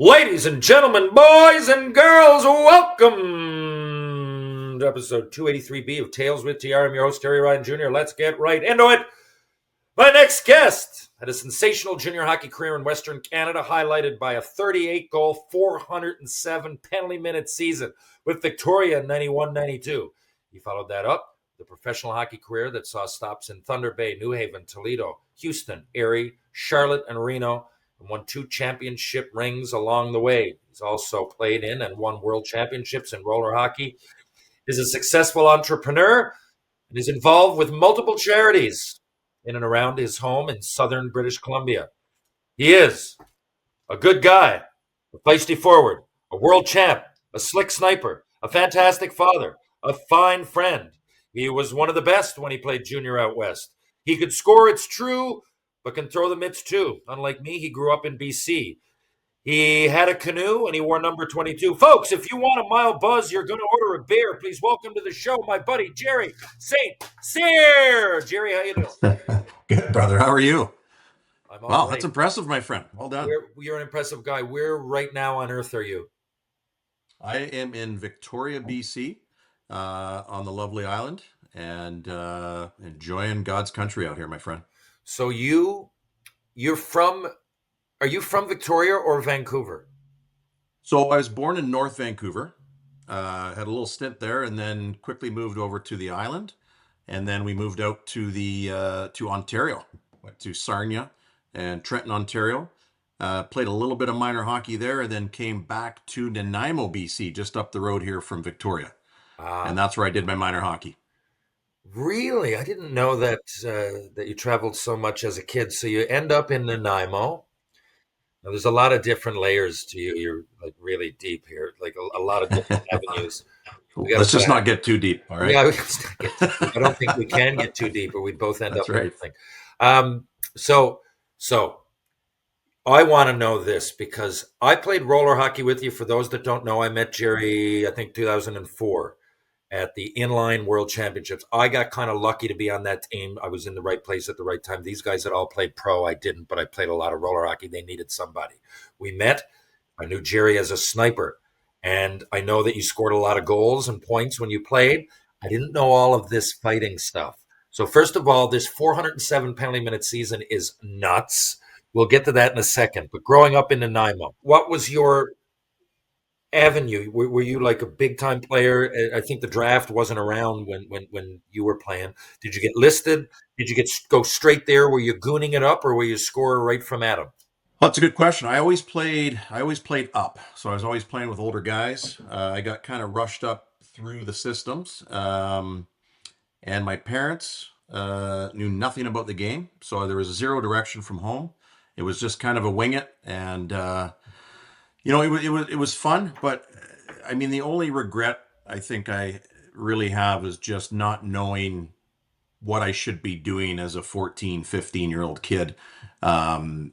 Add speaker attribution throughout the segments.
Speaker 1: Ladies and gentlemen, boys and girls, welcome to episode 283B of Tales with TR. I'm your host, Terry Ryan Jr. Let's get right into it. My next guest had a sensational junior hockey career in Western Canada, highlighted by a 38-goal, 407 penalty-minute season with Victoria in 91-92. He followed that up with a professional hockey career that saw stops in Thunder Bay, New Haven, Toledo, Houston, Erie, Charlotte, and Reno, and won 2 championship rings along the way. He's also played in and won world championships in roller hockey. He's a successful entrepreneur and is involved with multiple charities in and around his home in southern British Columbia. He is a good guy, a feisty forward, a world champ, a slick sniper, a fantastic father, a fine friend. He was one of the best when he played junior out west. He could score, it's true, but can throw the mitts too. Unlike me, he grew up in BC. He had a canoe and he wore number 22. Folks, if you want a mild buzz, you're going to order a beer. Please welcome to the show my buddy, Jerry St. Cyr. Jerry, how you doing?
Speaker 2: Good, brother. How are you?
Speaker 1: I'm all
Speaker 2: Wow,
Speaker 1: right.
Speaker 2: that's impressive, my friend. Well done.
Speaker 1: You're an impressive guy. Where right now on earth are you?
Speaker 2: I am in Victoria, BC, on the lovely island, and enjoying God's country out here, my friend.
Speaker 1: So you're from, are you from Victoria or Vancouver?
Speaker 2: So I was born in North Vancouver, had a little stint there, and then quickly moved over to the island, and then we moved out to the to Ontario, went to Sarnia and Trenton, Ontario. Played a little bit of minor hockey there, and then came back to Nanaimo, BC, just up the road here from Victoria, and
Speaker 1: Ah,
Speaker 2: that's where I did my minor hockey.
Speaker 1: really? I didn't know that you traveled so much as a kid. So you end up in Nanaimo. Now, there's a lot of different layers to you. You're like really deep here, like a lot of different avenues. We got
Speaker 2: Let's
Speaker 1: to
Speaker 2: just not get too deep, all right?
Speaker 1: Yeah, let's not get too deep. I don't think we can get too deep, or we'd both end
Speaker 2: That's
Speaker 1: up
Speaker 2: right.
Speaker 1: everything. Um, so, so I want to know this because I played roller hockey with you. For those that don't know, I met Jerry, I think 2004 at the Inline World Championships. I got kind of lucky to be on that team. I was in the right place at the right time. These guys had all played pro. I didn't, but I played a lot of roller hockey. They needed somebody. We met. I knew Jerry as a sniper. And I know that you scored a lot of goals and points when you played. I didn't know all of this fighting stuff. So, first of all, this 407 penalty minute season is nuts. We'll get to that in a second. But growing up in Nanaimo, what was your avenue? Were you like a big time player? I think the draft wasn't around when you were playing. Did you get listed? Did you go straight there? Were you gooning it up, or were you scorer right from Adam?
Speaker 2: Well, that's a good question. I always played up. So I was always playing with older guys. I got kind of rushed up through the systems. And my parents knew nothing about the game. So there was zero direction from home. It was just kind of a wing it. And, it was fun. But I mean, the only regret I think I really have is just not knowing what I should be doing as a 14, 15-year-old kid. Um,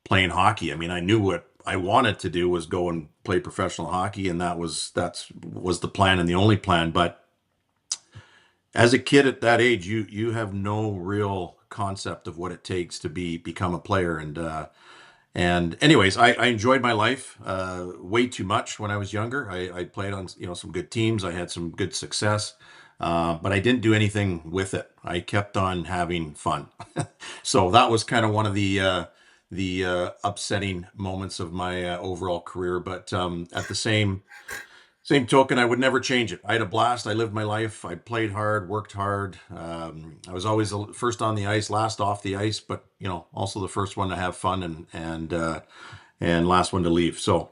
Speaker 2: Playing hockey. I mean, I knew what I wanted to do was go and play professional hockey, and that's was the plan and the only plan. But as a kid at that age, you have no real concept of what it takes to become a player. And anyways, I enjoyed my life way too much when I was younger. I played on some good teams. I had some good success. But I didn't do anything with it. I kept on having fun. So that was kind of one of the upsetting moments of my overall career. But at the same token, I would never change it. I had a blast. I lived my life. I played hard, worked hard. I was always the first on the ice, last off the ice, but also the first one to have fun and last one to leave. So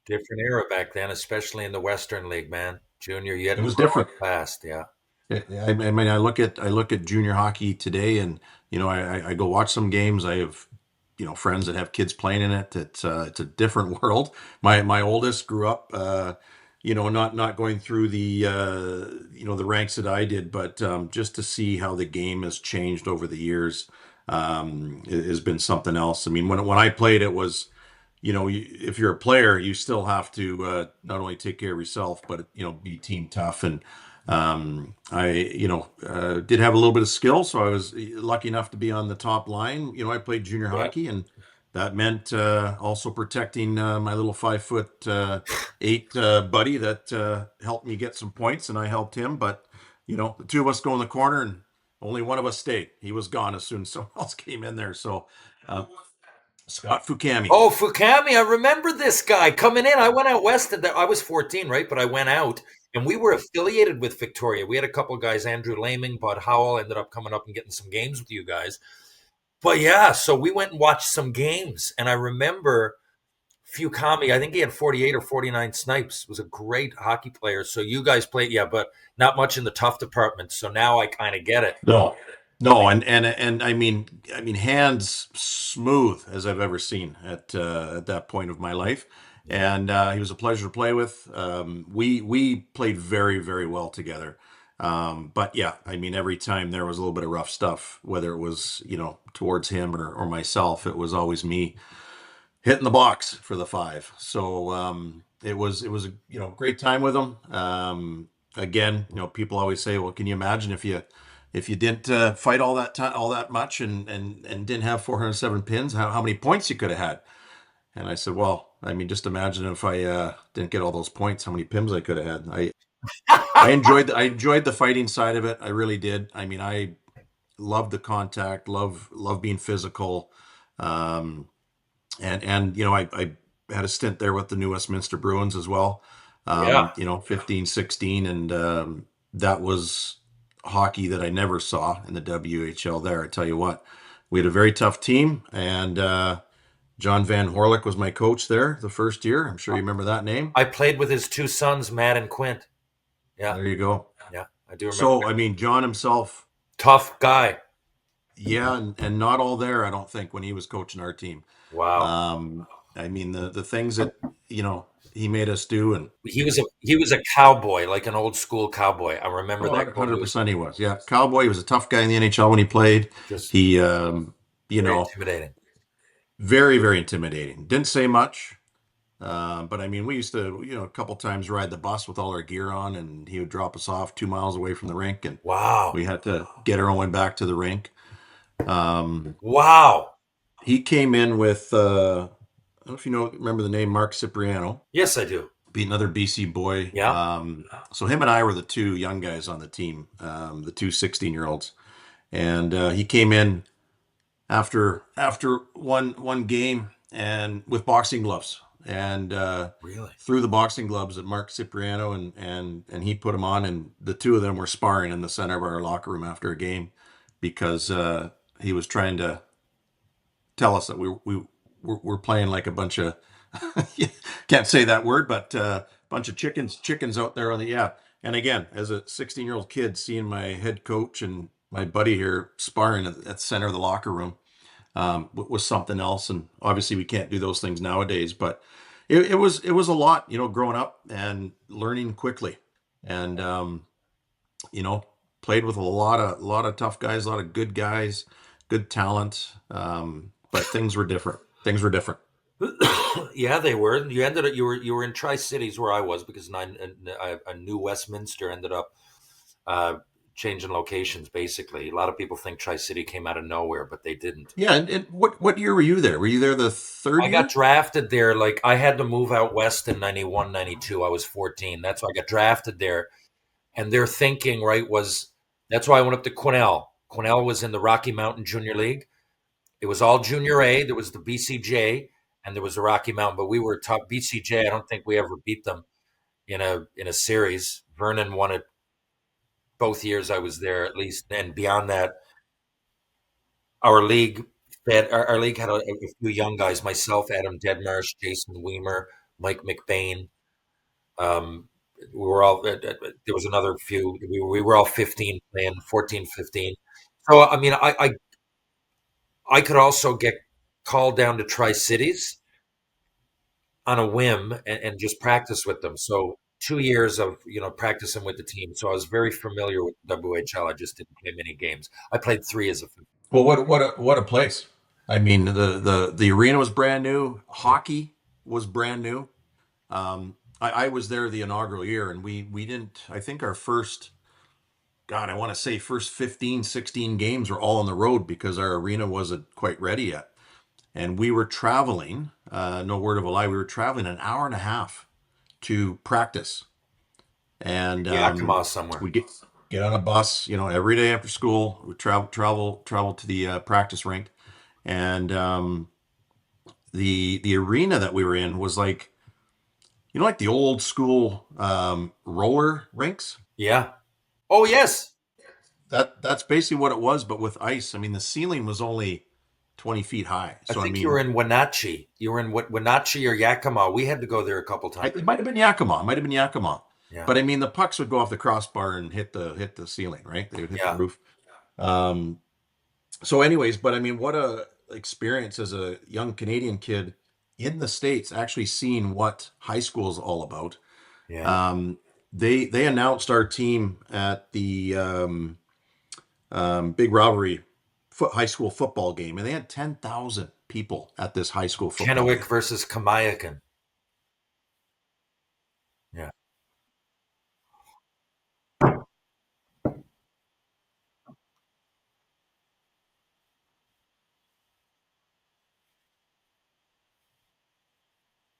Speaker 1: Different era back then, especially in the Western League, man. Junior, you had
Speaker 2: it
Speaker 1: to
Speaker 2: was
Speaker 1: grow
Speaker 2: different.
Speaker 1: up fast. Yeah.
Speaker 2: I mean, I look at junior hockey today, and I go watch some games. I have friends that have kids playing in it. It's a different world. My oldest grew up, not going through the ranks that I did, but just to see how the game has changed over the years has been something else. I mean, when I played, it was if you're a player, you still have to not only take care of yourself, but be team tough. And I did have a little bit of skill, so I was lucky enough to be on the top line. I played junior
Speaker 1: Yeah.
Speaker 2: hockey, and that meant also protecting my little 5 foot 8 buddy that helped me get some points, and I helped him. But the two of us go in the corner, and only one of us stayed. He was gone as soon as someone else came in there. So uh, Scott Fukami.
Speaker 1: Oh, Fukami, I remember this guy coming in. I went out west, and I was 14, right? But I went out, and we were affiliated with Victoria. We had a couple of guys, Andrew Laming, Bud Howell, ended up coming up and getting some games with you guys. But yeah, so we went and watched some games, and I remember Fukami. I think he had 48 or 49 snipes. Was a great hockey player. So you guys played, yeah, but not much in the tough department. So now I kind of get it.
Speaker 2: No, no, and I mean, hands smooth as I've ever seen at that point of my life, and he was a pleasure to play with. We played very very well together. But yeah, I mean, every time there was a little bit of rough stuff, whether it was towards him or myself, it was always me hitting the box for the five. So it was a great time with him. Again, people always say, well, can you imagine if you didn't fight all that time, all that much, and didn't have 407 pins, how many points you could have had? And I said, well, I mean, just imagine if I didn't get all those points, how many pins I could have had. I enjoyed the fighting side of it. I really did. I mean, I love the contact, love being physical. Um, and I had a stint there with the New Westminster Bruins as well.
Speaker 1: Yeah.
Speaker 2: 15, 16, and that was hockey that I never saw in the WHL there. I tell you what, we had a very tough team, and John Van Horlick was my coach there the first year. I'm sure you remember that name.
Speaker 1: I played with his two sons, Matt and Quint. Yeah.
Speaker 2: There you go.
Speaker 1: Yeah. I do remember.
Speaker 2: So, I mean, John himself,
Speaker 1: Tough guy.
Speaker 2: yeah, and not all there, I don't think, when he was coaching our team.
Speaker 1: Wow.
Speaker 2: Um, I mean, the things that he made us do, and
Speaker 1: He was a cowboy, like an old school cowboy. I remember
Speaker 2: oh,
Speaker 1: that quote. He was
Speaker 2: 100% he was. Yeah, Cowboy. He was a tough guy in the NHL when he played.
Speaker 1: just
Speaker 2: He, you
Speaker 1: very
Speaker 2: know,
Speaker 1: intimidating.
Speaker 2: very, very intimidating. Didn't say much, but I mean, we used to, a couple times ride the bus with all our gear on, and he would drop us off 2 miles away from the rink, and
Speaker 1: Wow.
Speaker 2: we had to get our own way back to the rink. Um,
Speaker 1: Wow.
Speaker 2: he came in with, I don't know if remember the name Mark Cipriano.
Speaker 1: Yes, I do.
Speaker 2: Be another BC boy.
Speaker 1: Yeah.
Speaker 2: So him and I were the two young guys on the team, the two 16-year-olds. And he came in after one game and with boxing gloves and
Speaker 1: Really?
Speaker 2: threw the boxing gloves at Mark Cipriano and he put them on, and the two of them were sparring in the center of our locker room after a game because he was trying to tell us that we're playing like a bunch of can't say that word, but bunch of chickens out there on the yeah. And again, as a 16-year-old kid, seeing my head coach and my buddy here sparring at the center of the locker room was something else. And obviously, we can't do those things nowadays, but it was a lot, growing up and learning quickly, and you know, played with a lot of tough guys, a lot of good guys, good talent. But things were different. Things were different.
Speaker 1: Yeah, they were. You ended up. You were in Tri Cities where I was because I knew Westminster ended up uh, changing locations. Basically, a lot of people think Tri City came out of nowhere, but they didn't.
Speaker 2: Yeah, and what year were you there? Were you there the third
Speaker 1: I got
Speaker 2: year?
Speaker 1: drafted there. Like I had to move out west in 91, 92. I was 14. That's why I got drafted there. And their thinking, right, was that's why I went up to Quesnel. Quesnel was in the Rocky Mountain Junior League. It was all Junior A. There was the BCJ and there was the Rocky Mountain, but we were top BCJ. I don't think we ever beat them in a series. Vernon won it both years I was there, at least. And beyond that, our league our league had a few young guys. Myself, Adam Deadmarsh, Jason Weimer, Mike McBain. Um, we were all there was another few. We were all 15 playing 14, 15. So I mean, I could also get called down to Tri Cities on a whim and just practice with them. So 2 years of practicing with the team. So I was very familiar with WHL. I just didn't play many games. I played three as a
Speaker 2: Well, what a place. I mean, the arena was brand new. Hockey was brand new. I was there the inaugural year, and we didn't. I think our first, God, I want to say first 15, 16 games were all on the road because our arena wasn't quite ready yet. and we were traveling. No word of a lie, we were traveling an hour and a half to practice, and
Speaker 1: Yakima somewhere.
Speaker 2: we get on a bus, every day after school. We travel to the practice rink, and the arena that we were in was like, like the old school roller rinks.
Speaker 1: Yeah. Oh, yes.
Speaker 2: That's basically what it was, but with ice. I mean, the ceiling was only 20 feet high.
Speaker 1: I
Speaker 2: So I
Speaker 1: think you were
Speaker 2: mean,
Speaker 1: in Wenatchee. You were in Wenatchee or Yakima. We had to go there a couple times.
Speaker 2: it might have been Yakima. It might have been Yakima.
Speaker 1: Yeah.
Speaker 2: But I mean, the pucks would go off the crossbar and hit the ceiling, right? They would hit the
Speaker 1: Yeah.
Speaker 2: roof. Um, so, anyways, but I mean, what a experience as a young Canadian kid in the States, actually seeing what high school is all about.
Speaker 1: Yeah.
Speaker 2: Um, they announced our team at the big rivalry high school football game, and they had 10,000 people at this high school football
Speaker 1: Kennewick
Speaker 2: game.
Speaker 1: versus Kamayakan. Yeah.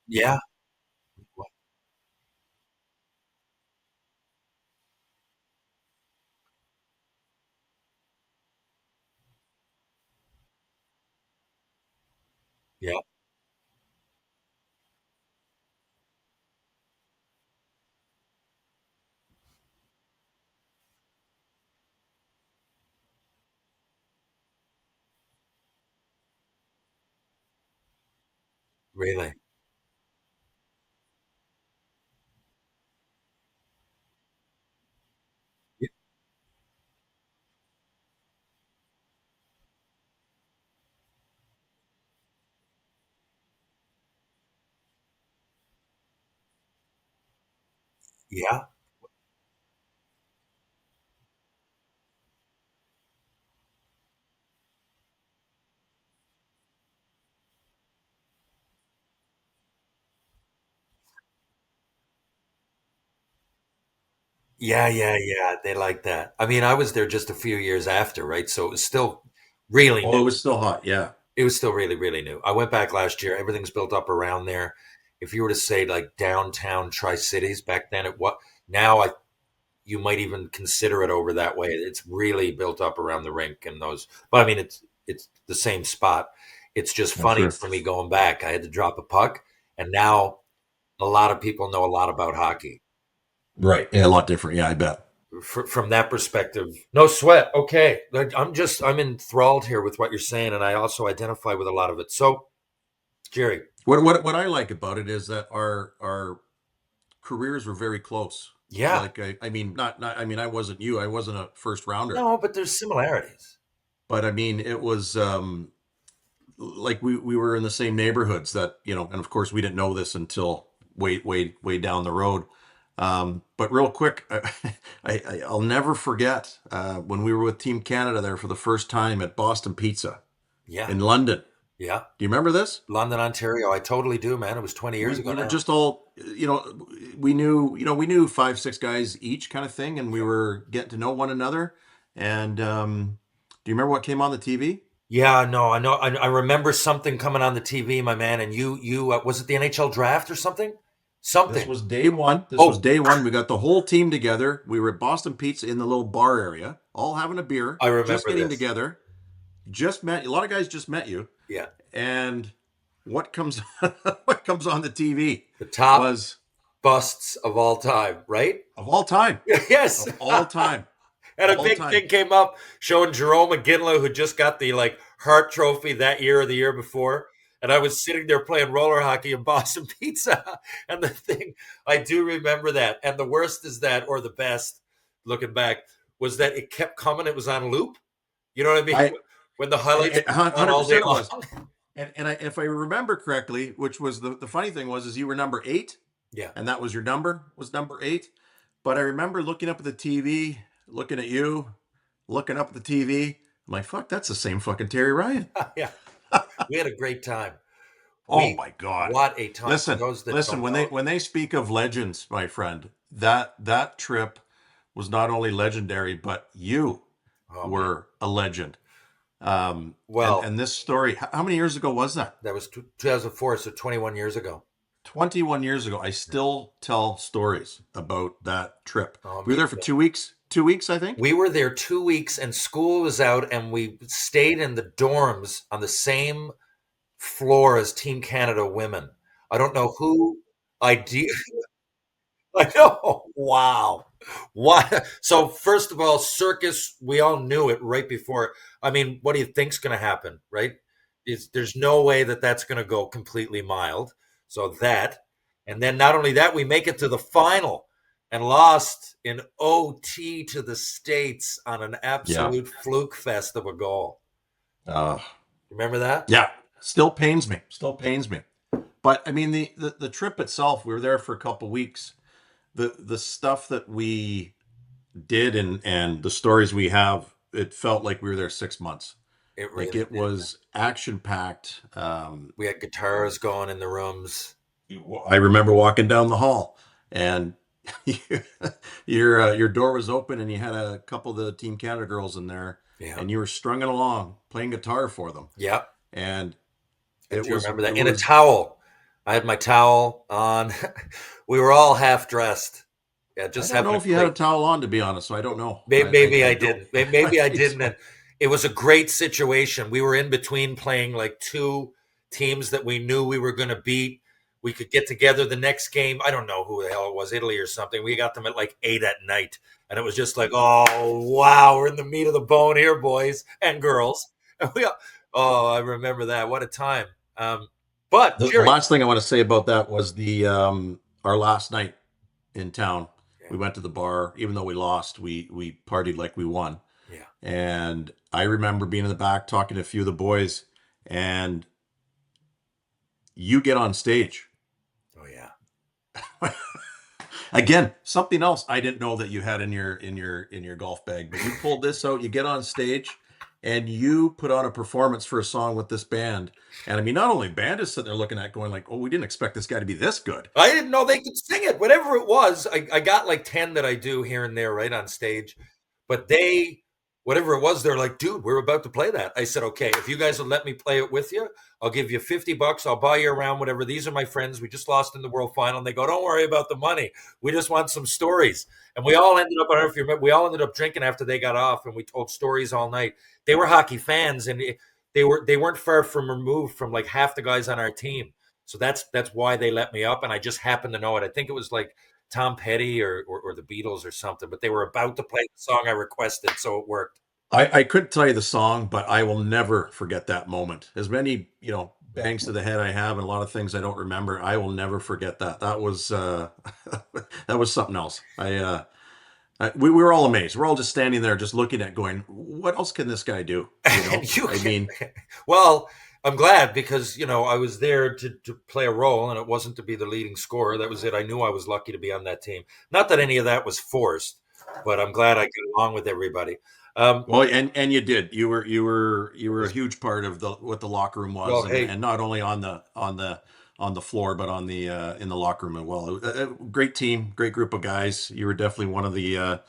Speaker 1: Yeah. Yeah. Really. Yeah. Yeah. Yeah. Yeah. They like that. I mean, I was there just a few years after, right? So it was still really
Speaker 2: Oh, it
Speaker 1: new.
Speaker 2: was still hot. Yeah,
Speaker 1: It was still really, really new. I went back last year. Everything's built up around there. If you were to say like downtown Tri Cities back then, it what now I you might even consider it over that way. It's really built up around the rink and those. But I mean, it's the same spot. It's just
Speaker 2: I'm
Speaker 1: funny
Speaker 2: sure.
Speaker 1: for me going back. I had to drop a puck, and now a lot of people know a lot about hockey.
Speaker 2: Right. Yeah, a lot different. Yeah, I bet.
Speaker 1: From that perspective, no sweat. Okay, like, I'm enthralled here with what you're saying, and I also identify with a lot of it. So, Jerry,
Speaker 2: What I like about it is that our careers were very close.
Speaker 1: yeah,
Speaker 2: Like I mean, not I mean, I wasn't you. I wasn't a first rounder,
Speaker 1: no, but there's similarities.
Speaker 2: but I mean, it was like we were in the same neighborhoods that, and of course we didn't know this until way down the road. But real quick, I'll never forget when we were with Team Canada there for the first time at Boston Pizza
Speaker 1: Yeah,
Speaker 2: in London.
Speaker 1: yeah,
Speaker 2: Do you remember this?
Speaker 1: London, Ontario. I totally do, man. It was 20 years ago
Speaker 2: We were
Speaker 1: now.
Speaker 2: just all, we knew five, six guys each kind of thing, and we were getting to know one another. And do you remember what came on the TV?
Speaker 1: Yeah, no, I know. I remember something coming on the TV, my man. And you was it the NHL draft or something?
Speaker 2: This
Speaker 1: Something.
Speaker 2: was day one. This was
Speaker 1: Oh,
Speaker 2: day one. We got the whole team together. We were at Boston Pizza in the little bar area, all having a beer,
Speaker 1: I
Speaker 2: just
Speaker 1: remember
Speaker 2: getting
Speaker 1: this.
Speaker 2: together. Just met a lot of guys. Just met you,
Speaker 1: Yeah,
Speaker 2: and what comes what comes on the TV
Speaker 1: the top
Speaker 2: was
Speaker 1: busts of all time, right?
Speaker 2: of all time,
Speaker 1: Yes.
Speaker 2: of all time,
Speaker 1: And
Speaker 2: of
Speaker 1: a
Speaker 2: all
Speaker 1: big
Speaker 2: time.
Speaker 1: thing came up showing Jerome McGinley, who just got the like Hart Trophy that year or the year before. And I was sitting there playing roller hockey in Boston Pizza. And the thing, I do remember that. And the worst is that, or the best, looking back, was that it kept coming. It was on loop. You know what I mean?
Speaker 2: I
Speaker 1: When the highlights
Speaker 2: it,
Speaker 1: were on all day
Speaker 2: 100% it
Speaker 1: long.
Speaker 2: was. And if I remember correctly, which was the funny thing was you were number 8,
Speaker 1: Yeah.
Speaker 2: and that was your number, was number 8. But I remember looking up at the TV, looking at you, looking up at the TV. I'm like, fuck, that's the same fucking Terry Ryan.
Speaker 1: Yeah. We had a great time.
Speaker 2: Oh
Speaker 1: We,
Speaker 2: my God.
Speaker 1: what a time. For
Speaker 2: Listen,
Speaker 1: those that
Speaker 2: listen,
Speaker 1: don't know.
Speaker 2: when they speak of legends, my friend, that trip was not only legendary, but you
Speaker 1: Oh, man.
Speaker 2: were a legend.
Speaker 1: Well,
Speaker 2: And this story, how many years ago was that?
Speaker 1: that was 2004, so 21 years ago.
Speaker 2: 21 years ago. I still tell stories about that trip. We were
Speaker 1: Me
Speaker 2: there for
Speaker 1: too.
Speaker 2: 2 weeks. 2 weeks, I think.
Speaker 1: We were there 2 weeks, and school was out, and we stayed in the dorms on the same floor as Team Canada women. I don't know who idea. I know. Wow. What? So first of all, circus. We all knew it right before. I mean, what do you think's going to happen? Right? There's no way that that's going to go completely mild. So that, and then not only that, we make it to the final and lost in OT to the States on an
Speaker 2: Yeah.
Speaker 1: absolute fluke fest of a goal.
Speaker 2: Uh,
Speaker 1: Remember that?
Speaker 2: yeah. Still pains me. Still pains me. But I mean, the trip itself, we were there for a couple weeks. The stuff that we did and the stories we have, it felt like we were there 6 months.
Speaker 1: It
Speaker 2: Like
Speaker 1: really
Speaker 2: it
Speaker 1: did.
Speaker 2: was action packed.
Speaker 1: We had guitars going in the rooms.
Speaker 2: I remember walking down the hall and your door was open and you had a couple of the Team Canada girls in there
Speaker 1: Yeah.
Speaker 2: and you were strumming along playing guitar for them.
Speaker 1: Yeah.
Speaker 2: And
Speaker 1: I
Speaker 2: it
Speaker 1: do
Speaker 2: was
Speaker 1: remember
Speaker 2: it
Speaker 1: that. In a
Speaker 2: was
Speaker 1: towel. I had my towel on. We were all half dressed. Yeah,
Speaker 2: I
Speaker 1: just
Speaker 2: don't
Speaker 1: having
Speaker 2: know
Speaker 1: a
Speaker 2: if you had a
Speaker 1: great.
Speaker 2: towel on, to be honest. So I don't know.
Speaker 1: Maybe
Speaker 2: I
Speaker 1: I
Speaker 2: don't.
Speaker 1: didn't.
Speaker 2: I
Speaker 1: Maybe I
Speaker 2: think
Speaker 1: didn't.
Speaker 2: so.
Speaker 1: And it was a great situation. We were in between playing like two teams that we knew we were going to beat. We could get together the next game. I don't know who the hell it was, Italy or something. We got them at like 8 at night. And it was just like, oh, wow, we're in the meat of the bone here, boys and girls. And oh, I remember that. What a time. But,
Speaker 2: The
Speaker 1: Jerry.
Speaker 2: last thing I want to say about that was the our last night in town.
Speaker 1: Yeah.
Speaker 2: We went to the bar, even though we lost. We partied like we won.
Speaker 1: Yeah.
Speaker 2: And I remember being in the back talking to a few of the boys, and you get on stage.
Speaker 1: Oh, yeah.
Speaker 2: Again, something else I didn't know that you had in your golf bag, but you pulled this out, you get on stage and you put on a performance for a song with this band. And I mean, not only band is sitting there looking at going like, oh, we didn't expect this guy to be this good.
Speaker 1: I didn't know they could sing it. Whatever it was, I got like 10 that I do here and there right on stage. But whatever it was, they're like, dude, we're about to play that. I said, okay, if you guys will let me play it with you, I'll give you $50. I'll buy you around, whatever. These are my friends. We just lost in the World Final. And they go, don't worry about the money. We just want some stories. And we all ended up, I don't know if you remember, we all ended up drinking after they got off and we told stories all night. They were hockey fans and they weren't far from removed from like half the guys on our team. So that's why they let me up, and I just happened to know it. I think it was like Tom Petty or the Beatles or something, but they were about to play the song I requested, so it worked.
Speaker 2: I couldn't tell you the song, but I will never forget that moment. As many, bangs to the head I have and a lot of things I don't remember, I will never forget that. That was that was something else. We were all amazed. We're all just standing there, just looking at, going, "What else can this guy do?"
Speaker 1: You
Speaker 2: I
Speaker 1: can,
Speaker 2: mean,
Speaker 1: well, I'm glad because I was there to play a role, and it wasn't to be the leading scorer. That was it. I knew I was lucky to be on that team. Not that any of that was forced, but I'm glad I get along with everybody. Um,
Speaker 2: well, and you did. You were a huge part of the what the locker room was,
Speaker 1: well,
Speaker 2: and
Speaker 1: hey,
Speaker 2: and not only on the floor, but on the in the locker room as well. Great team, great group of guys. You were definitely one of the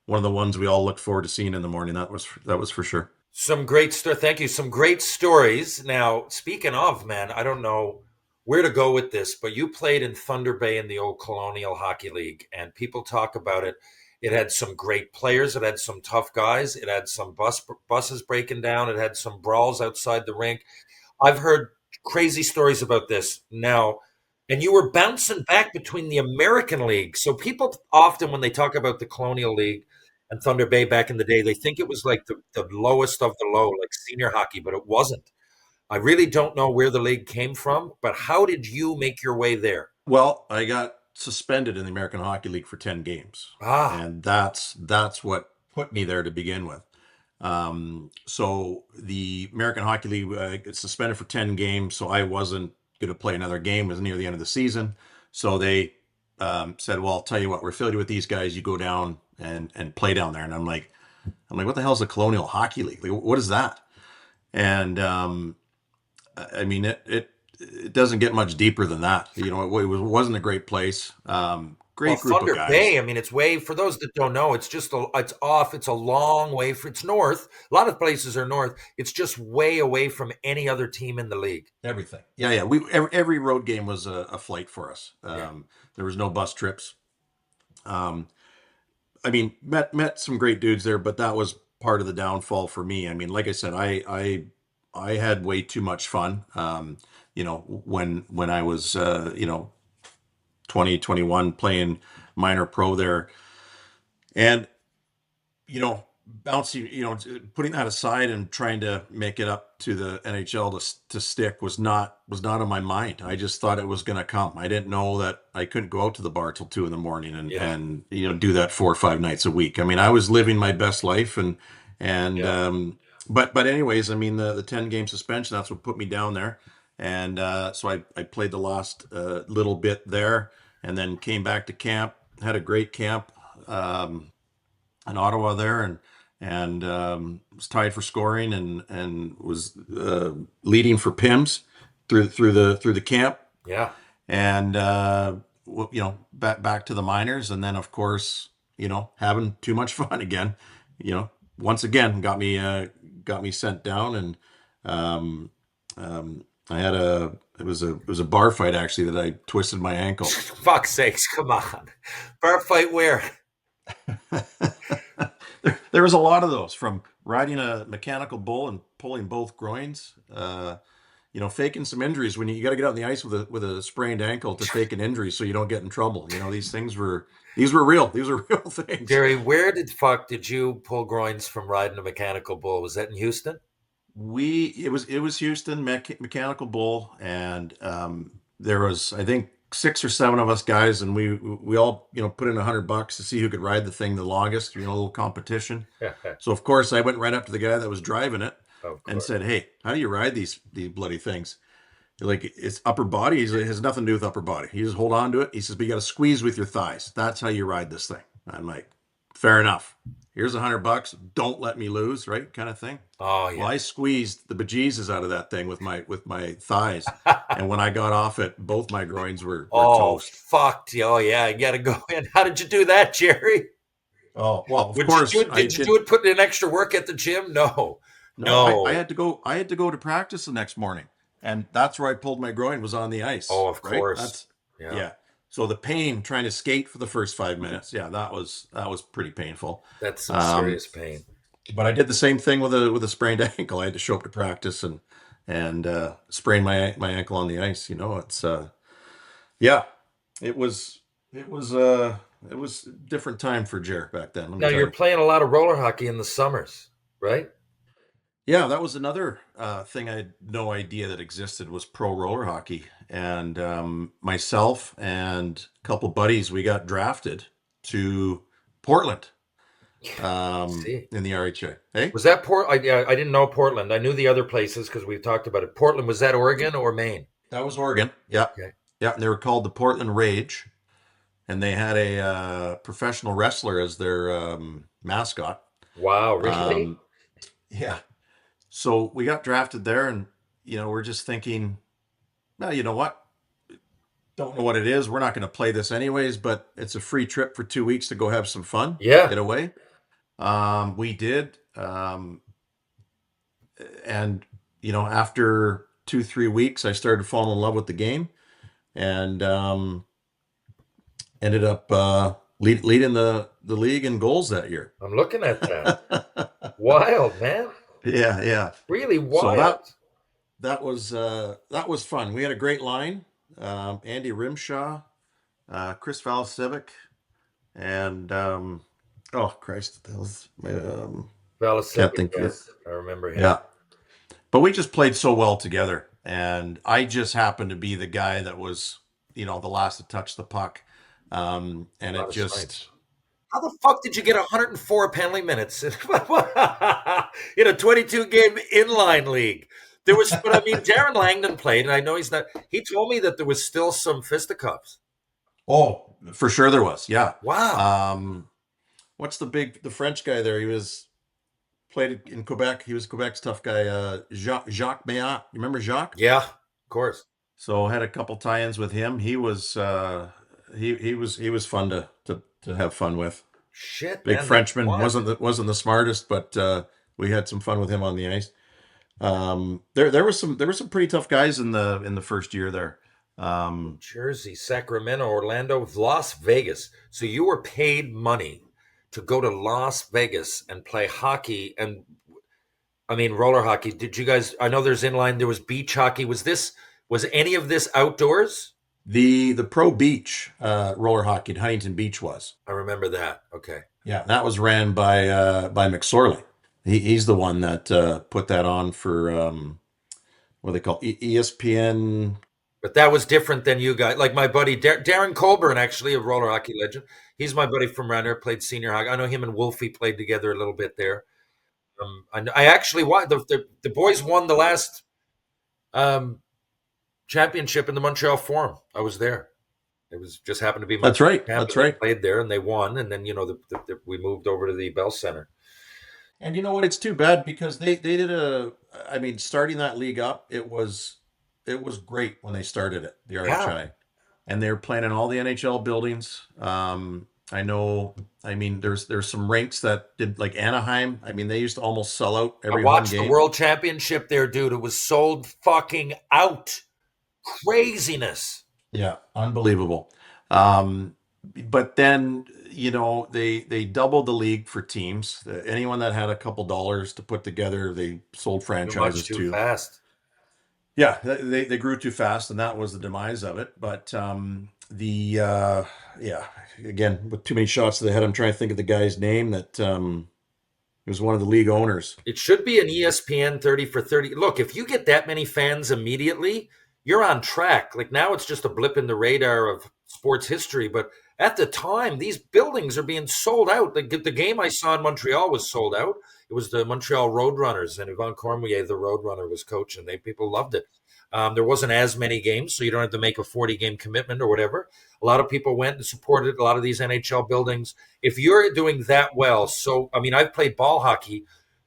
Speaker 2: ones we all looked forward to seeing in the morning. That was for sure.
Speaker 1: some great story. Thank you. Some great stories. Now, speaking of, man, I don't know where to go with this, but you played in Thunder Bay in the old Colonial Hockey League, and people talk about it. It had some great players. It had some tough guys. It had some buses breaking down. It had some brawls outside the rink. I've heard crazy stories about this now. And you were bouncing back between the American League. So people often, when they talk about the Colonial League and Thunder Bay back in the day, they think it was like the lowest of the low, like senior hockey, but it wasn't. I really don't know where the league came from, but how did you make your way there?
Speaker 2: Well, I got suspended in the American Hockey League for 10 games,
Speaker 1: Ah,
Speaker 2: and that's what put me there to begin with. So the American Hockey League gets suspended for 10 games, so I wasn't going to play another game. It was near the end of the season, so they said, "Well, I'll tell you what, we're affiliated with these guys. You go down and play down there." And I'm like, "What the hell is a Colonial Hockey League? Like, what is that?" And I mean, it doesn't get much deeper than that. It wasn't a great place.
Speaker 1: Well,
Speaker 2: great group of
Speaker 1: Thunder
Speaker 2: guys.
Speaker 1: Bay, I mean, it's way, for those that don't know, it's off, it's a long way it's north. A lot of places are north. It's just way away from any other team in the league.
Speaker 2: Everything. Yeah, yeah. Every road game was a flight for us.
Speaker 1: Yeah.
Speaker 2: There was no bus trips. Um, I mean, met some great dudes there, but that was part of the downfall for me. I mean, like I said, I had way too much fun. When I was 20, 21 playing minor pro there, and bouncing, putting that aside and trying to make it up to the NHL to stick was not on my mind. I just thought it was going to come. I didn't know that I couldn't go out to the bar till 2 in the morning and
Speaker 1: Yeah.
Speaker 2: do that 4 or 5 nights a week. I mean, I was living my best life and
Speaker 1: Yeah.
Speaker 2: but anyways, I mean the 10-game suspension, that's what put me down there. And so I played the last little bit there and then came back to camp, had a great camp. In Ottawa there, and was tied for scoring and was leading for PIMS through the camp,
Speaker 1: Yeah.
Speaker 2: and back to the minors, and then of course having too much fun again, once again got me sent down, and I had it was a bar fight actually that I twisted my ankle.
Speaker 1: Fuck's sakes, come on. Bar fight where?
Speaker 2: There was a lot of those, from riding a mechanical bull and pulling both groins, faking some injuries when you got to get out on the ice with a sprained ankle to fake an injury so you don't get in trouble. These were real. These were real things.
Speaker 1: Jerry, where did fuck did you pull groins from riding a mechanical bull? Was that in Houston?
Speaker 2: It was Houston mechanical bull, and there was, I think, 6 or 7 of us guys, and we all put in $100 to see who could ride the thing the longest. A little competition. So of course I went right up to the guy that was driving it
Speaker 1: Of
Speaker 2: and
Speaker 1: course.
Speaker 2: said, "Hey, how do you ride these bloody things?" Like, it's upper body. It has nothing to do with upper body. You just hold on to it. He says, "But you got to squeeze with your thighs. That's how you ride this thing." I'm like, "Fair enough. Here's $100. Don't let me lose," right? Kind of thing.
Speaker 1: Oh
Speaker 2: Well,
Speaker 1: yeah.
Speaker 2: I squeezed the bejesus out of that thing with my thighs, and when I got off it, both my groins were
Speaker 1: Oh
Speaker 2: toast.
Speaker 1: fuck. Oh yeah, you gotta go in. How did you do that, Jerry?
Speaker 2: Oh well, of
Speaker 1: Would you do
Speaker 2: course
Speaker 1: it?
Speaker 2: I
Speaker 1: Did you do
Speaker 2: did.
Speaker 1: it putting in extra work at the gym? No.
Speaker 2: No, I
Speaker 1: No.
Speaker 2: had to go. I had to go to practice the next morning, and that's where I pulled my groin, was on the ice.
Speaker 1: Oh, of
Speaker 2: Right?
Speaker 1: course.
Speaker 2: That's
Speaker 1: Yeah.
Speaker 2: yeah. So the pain trying to skate for the first 5 minutes, yeah, that was pretty painful.
Speaker 1: That's some
Speaker 2: Um,
Speaker 1: serious pain.
Speaker 2: but I did the same thing with a sprained ankle. I had to show up to practice and sprain my ankle on the ice. It's yeah, it was it was it was a different time for Jer back then. Let me
Speaker 1: Now
Speaker 2: tell
Speaker 1: you're
Speaker 2: you.
Speaker 1: playing a lot of roller hockey in the summers, right?
Speaker 2: Yeah, that was another thing I had no idea that existed, was pro roller hockey. And myself and a couple buddies, we got drafted to Portland
Speaker 1: See,
Speaker 2: in the RHA. Hey,
Speaker 1: was that Port? I didn't know Portland. I knew the other places because we've talked about it. Portland, was that Oregon or Maine?
Speaker 2: that was Oregon. Yeah,
Speaker 1: Okay.
Speaker 2: yeah. And they were called the Portland Rage, and they had a professional wrestler as their mascot.
Speaker 1: Wow, really?
Speaker 2: Um, yeah. So we got drafted there, and we're just thinking, well, you know what? Don't know what it is. We're not going to play this anyways, but it's a free trip for 2 weeks to go have some fun,
Speaker 1: Yeah.
Speaker 2: get away. We did. And, after 2, 3 weeks, I started falling in love with the game, and ended up leading the league in goals that year.
Speaker 1: I'm looking at that. Wild, man.
Speaker 2: Yeah, yeah.
Speaker 1: Really
Speaker 2: So
Speaker 1: wild.
Speaker 2: that was fun. We had a great line. Andy Rimshaw, Chris Valasevic, and oh Christ, that was can't
Speaker 1: Valasevic,
Speaker 2: think of it.
Speaker 1: yes. I remember him.
Speaker 2: Yeah, but we just played so well together, and I just happened to be the guy that was, the last to touch the puck, and
Speaker 1: A
Speaker 2: it
Speaker 1: lot of
Speaker 2: just.
Speaker 1: strength. How the fuck did you get 104 penalty minutes in a 22 game inline league? There was, but I mean, Darren Langdon played, and I know he's not. He told me that there was still some fisticuffs.
Speaker 2: Oh, for sure there was. Yeah.
Speaker 1: Wow.
Speaker 2: Um, what's the French guy there? He was played in Quebec. He was Quebec's tough guy. Jacques Mayat. You remember Jacques?
Speaker 1: Yeah, of course.
Speaker 2: So had a couple tie-ins with him. He was he was fun to have fun with.
Speaker 1: Shit,
Speaker 2: Big
Speaker 1: man, they
Speaker 2: Frenchman
Speaker 1: won.
Speaker 2: wasn't the smartest, but we had some fun with him on the ice. There were some pretty tough guys in the first year there.
Speaker 1: New
Speaker 2: Um,
Speaker 1: Jersey, Sacramento, Orlando, Las Vegas. So you were paid money to go to Las Vegas and play hockey and I mean roller hockey. Did you guys I know there's inline, there was beach hockey. Was any of this outdoors?
Speaker 2: the Pro Beach roller hockey at Huntington Beach was.
Speaker 1: I remember that. Okay.
Speaker 2: Yeah, that was ran by McSorley. He's the one that put that on for what they call ESPN.
Speaker 1: But that was different than you guys. Like my buddy Darren Colburn, actually a roller hockey legend. He's my buddy from around there. Played senior hockey. I know him and Wolfie played together a little bit there. I actually the boys won the last um, championship in the Montreal Forum. I was there. It was just happened to be my
Speaker 2: That's right.
Speaker 1: camp,
Speaker 2: That's
Speaker 1: and they
Speaker 2: right.
Speaker 1: played there, and they won. And then we moved over to the Bell Center.
Speaker 2: And you know what? It's too bad because they did a. I mean, starting that league up, it was great when they started it, the
Speaker 1: Yeah,
Speaker 2: RHI, and they were playing in all the NHL buildings. I know. I mean, there's some rinks that did like Anaheim. I mean, they used to almost sell out
Speaker 1: I
Speaker 2: every home
Speaker 1: watched the
Speaker 2: game.
Speaker 1: World Championship there, dude. It was sold fucking out. Craziness.
Speaker 2: Yeah, unbelievable. Um, but then they doubled the league for teams. Anyone that had a couple dollars to put together, they sold
Speaker 1: Too much,
Speaker 2: franchises
Speaker 1: too
Speaker 2: to.
Speaker 1: fast.
Speaker 2: Yeah, they grew too fast, and that was the demise of it. But the yeah, again with too many shots to the head, I'm trying to think of the guy's name that was one of the league owners.
Speaker 1: It should be an ESPN 30 for 30. Look, if you get that many fans immediately, you're on track. Like now it's just a blip in the radar of sports history. But at the time, these buildings are being sold out. The game I saw in Montreal was sold out. It was the Montreal Roadrunners, and Yvon Cormier, the Roadrunner, was coaching. People loved it. There wasn't as many games, so you don't have to make a 40 game commitment or whatever. A lot of people went and supported a lot of these NHL buildings. If you're doing that well, so I mean, I've played ball hockey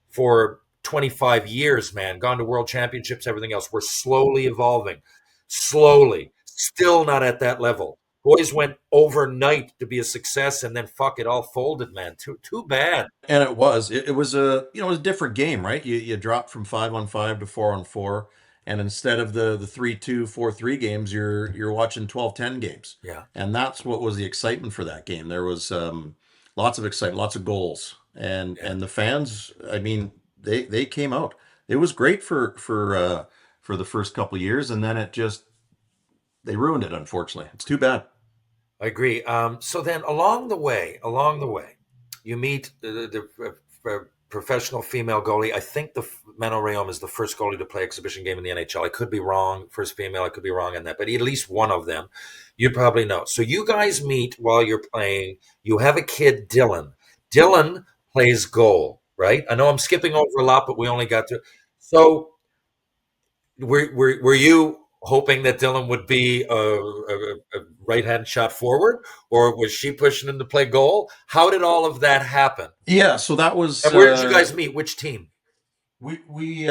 Speaker 1: for 25 years, man, gone to world championships, everything else. We're slowly evolving, slowly, still not at that level. Boys went overnight to be a success, and then fuck it all folded, man. Too bad.
Speaker 2: And it was a different game, right? You dropped from 5-on-5 to 4-on-4, and instead of the 3-2, 4-3 games, you're watching 12-10 games,
Speaker 1: Yeah,
Speaker 2: and that's what was the excitement for that game. There was lots of excitement, lots of goals, and
Speaker 1: yeah.
Speaker 2: and the fans. I mean, they came out. It was great for the first couple of years, and then they ruined it. Unfortunately, it's too bad.
Speaker 1: I agree. So then, along the way, you meet the professional female goalie. I think the Manon Rhéaume is the first goalie to play exhibition game in the NHL. I could be wrong. First female, I could be wrong on that, but at least one of them, you probably know. So you guys meet while you're playing. You have a kid, Dylan. Dylan plays goal, right? I know I'm skipping over a lot, but we only got to. So were you hoping that Dylan would be a right hand shot forward, or was she pushing him to play goal? How did all of that happen?
Speaker 2: Yeah, so that
Speaker 1: And
Speaker 2: was
Speaker 1: where did you guys meet? Which team?
Speaker 2: we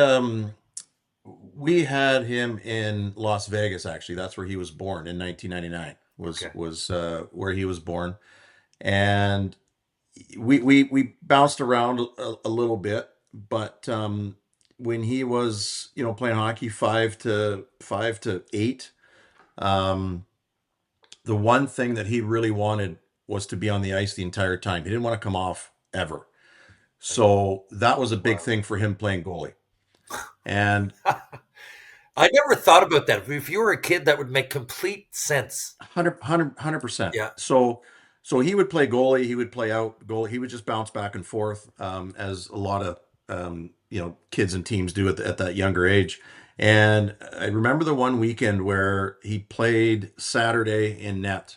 Speaker 2: had him in Las Vegas. Actually, that's where he was born in 1999. Was
Speaker 1: Okay.
Speaker 2: was where he was born, and we bounced around a little bit, but when he was playing hockey 5 to 8, um, the one thing that he really wanted was to be on the ice the entire time. He didn't want to come off ever. So that was a big
Speaker 1: Wow.
Speaker 2: thing for him playing goalie. And
Speaker 1: I never thought about that. If you were a kid, that would make complete sense.
Speaker 2: 100%.
Speaker 1: Yeah.
Speaker 2: So he would play goalie, he would play out goalie, he would just bounce back and forth, as a lot of kids and teams do at that younger age. And I remember the one weekend where he played Saturday in net,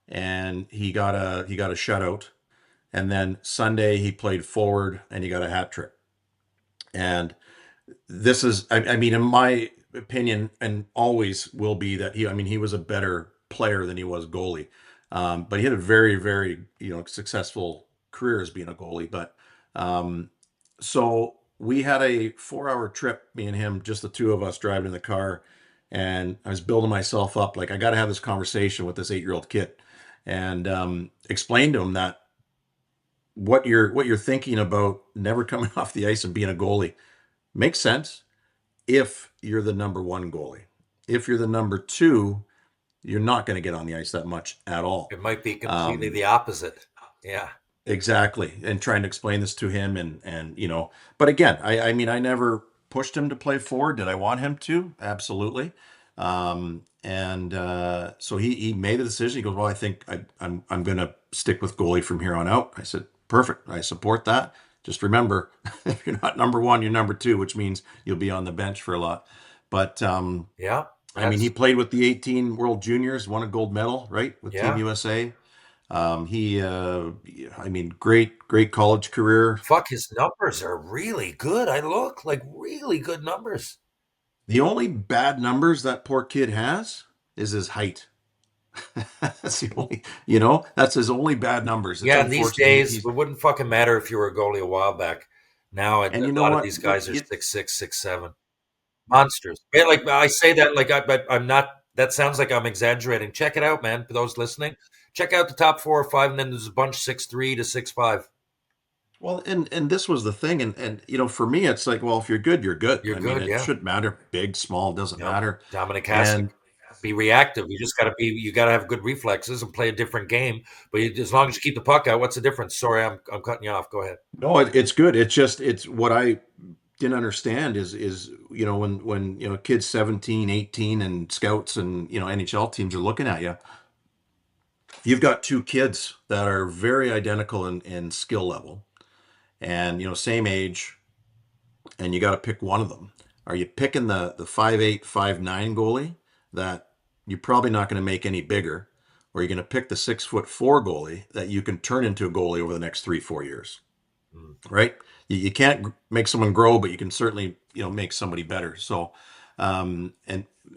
Speaker 2: and he got a shutout, and then Sunday he played forward and he got a hat trick. And this is, I mean, in my opinion, and always will be that he was a better player than he was goalie. But he had a very, very, successful career as being a goalie. But so we had a 4-hour trip, me and him, just the two of us driving in the car. And I was building myself up. Like, I got to have this conversation with this 8-year-old kid. and explained to him that what you're thinking about never coming off the ice and being a goalie makes sense if you're the number one goalie. If you're the number two, you're not going to get on the ice that much at all.
Speaker 1: It might be completely
Speaker 2: Um,
Speaker 1: the opposite. Yeah.
Speaker 2: exactly. And trying to explain this to him and but again, I mean, I never pushed him to play forward. Did I want him to? Absolutely. And so he made the decision. He goes, well, I think I'm going to stick with goalie from here on out. I said, perfect. I support that. Just remember, if you're not number one, you're number two, which means you'll be on the bench for a lot. But
Speaker 1: Yeah.
Speaker 2: I mean, he
Speaker 1: That's,
Speaker 2: played with the 18 World Juniors, won a gold medal, right, with Team
Speaker 1: yeah.
Speaker 2: USA. I mean, great college career.
Speaker 1: Fuck, his numbers are really good. I look like really good numbers.
Speaker 2: The only bad numbers that poor kid has is his height. That's the only, that's his only bad numbers. It's
Speaker 1: Yeah, in these
Speaker 2: unfortunate.
Speaker 1: days, it wouldn't fucking matter if you were a goalie a while back. Now, a
Speaker 2: And you know
Speaker 1: lot of
Speaker 2: what?
Speaker 1: these guys are 6'6", 6'7", monsters. Man, like I say that, like I'm not. That sounds like I'm exaggerating. Check it out, man. For those listening, check out the top 4 or 5, and then there's a bunch 6'3" to 6'5".
Speaker 2: Well, and this was the thing, and for me, it's like, well, if you're good, you're good.
Speaker 1: You're
Speaker 2: I mean,
Speaker 1: good,
Speaker 2: it
Speaker 1: yeah.
Speaker 2: shouldn't matter, big, small, doesn't
Speaker 1: Yep.
Speaker 2: matter.
Speaker 1: Dominic Hasek.
Speaker 2: And
Speaker 1: Be reactive. You just got to be. You got to have good reflexes and play a different game. But as long as you keep the puck out, what's the difference? Sorry, I'm cutting you off. Go ahead.
Speaker 2: no, it's good. It's what I didn't understand is when kids 17, 18, and scouts and NHL teams are looking at you, you've got two kids that are very identical in skill level and same age, and you got to pick one of them. Are you picking the 5'8", 5'9" goalie that you're probably not going to make any bigger, or are you going to pick the 6'4" goalie that you can turn into a goalie over the next 3-4 years?
Speaker 1: Mm.
Speaker 2: Right? You can't make someone grow, but you can certainly make somebody better. So, and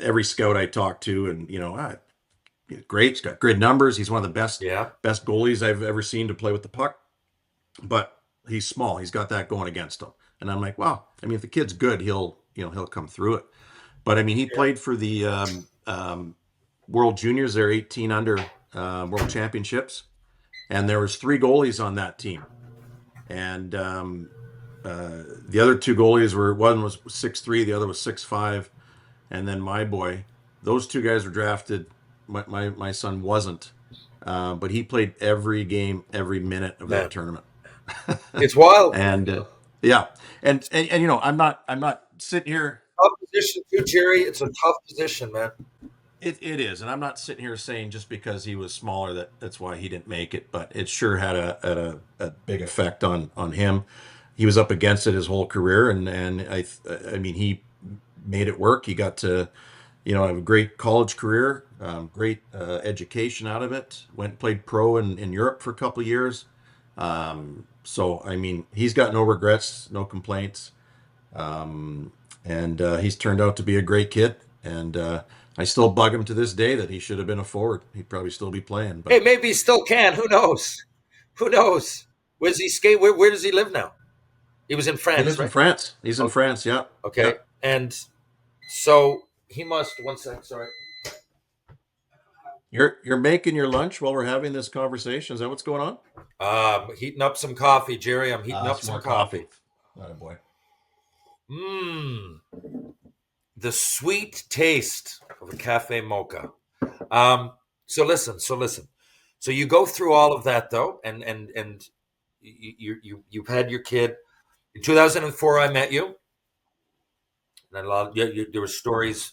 Speaker 2: every scout I talk to, and great, he's got great numbers. He's one of the best
Speaker 1: Yeah.
Speaker 2: best goalies I've ever seen to play with the puck, but he's small. He's got that going against him. And I'm like, wow. I mean, if the kid's good, he'll come through it. But I mean, he
Speaker 1: Yeah.
Speaker 2: played for the World Juniors. They're 18 under World Championships, and there was three goalies on that team. And the other two goalies were one was 6'3", the other was 6'5", and then my boy. Those two guys were drafted. My son wasn't, but he played every game, every minute of
Speaker 1: Man,
Speaker 2: that tournament.
Speaker 1: it's wild.
Speaker 2: And yeah, and I'm not sitting here.
Speaker 1: Tough position too, Jerry. It's a tough position, man.
Speaker 2: It is, and I'm not sitting here saying just because he was smaller that's why he didn't make it, but it sure had a big effect on him. He was up against it his whole career, and I mean he made it work. He got to have a great college career, great education out of it. Went and played pro in Europe for a couple of years. So I mean he's got no regrets, no complaints, and he's turned out to be a great kid, and I still bug him to this day that he should have been a forward. He'd probably still be playing,
Speaker 1: Hey,
Speaker 2: but
Speaker 1: maybe he still can. Who knows? Who knows? Where's he skate? Where does he live now? He was in
Speaker 2: he
Speaker 1: France,
Speaker 2: lives in
Speaker 1: right?
Speaker 2: France. He's in
Speaker 1: Oh,
Speaker 2: France. Yeah,
Speaker 1: okay.
Speaker 2: yeah.
Speaker 1: And so he must. One sec. Sorry.
Speaker 2: You're making your lunch while we're having this conversation. Is that what's going on?
Speaker 1: Heating up some coffee, Jerry. I'm heating up
Speaker 2: Some
Speaker 1: some
Speaker 2: more coffee.
Speaker 1: coffee.
Speaker 2: Oh boy.
Speaker 1: Mmm. The sweet taste of a cafe mocha. So listen. So you go through all of that though, and you've had your kid. In 2004, I met you, and there were stories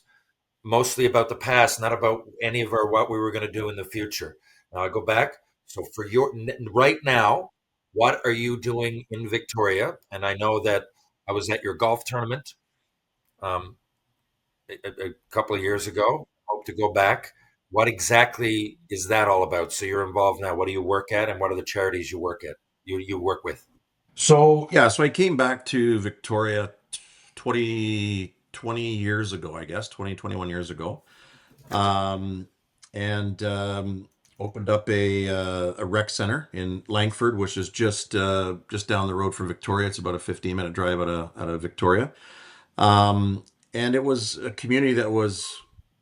Speaker 1: mostly about the past, not about any of our what we were going to do in the future. Now I go back. So for right now, what are you doing in Victoria? And I know that I was at your golf tournament um, a couple of years ago. Hope to go back. What exactly is that all about? So you're involved now. What do you work at, and what are the charities you work at? You work with?
Speaker 2: So yeah, so I came back to Victoria 20 years ago, I guess, 21 years ago. Um, and opened up a rec center in Langford, which is just down the road from Victoria. It's about a 15-minute drive out of Victoria. Um, and it was a community that was,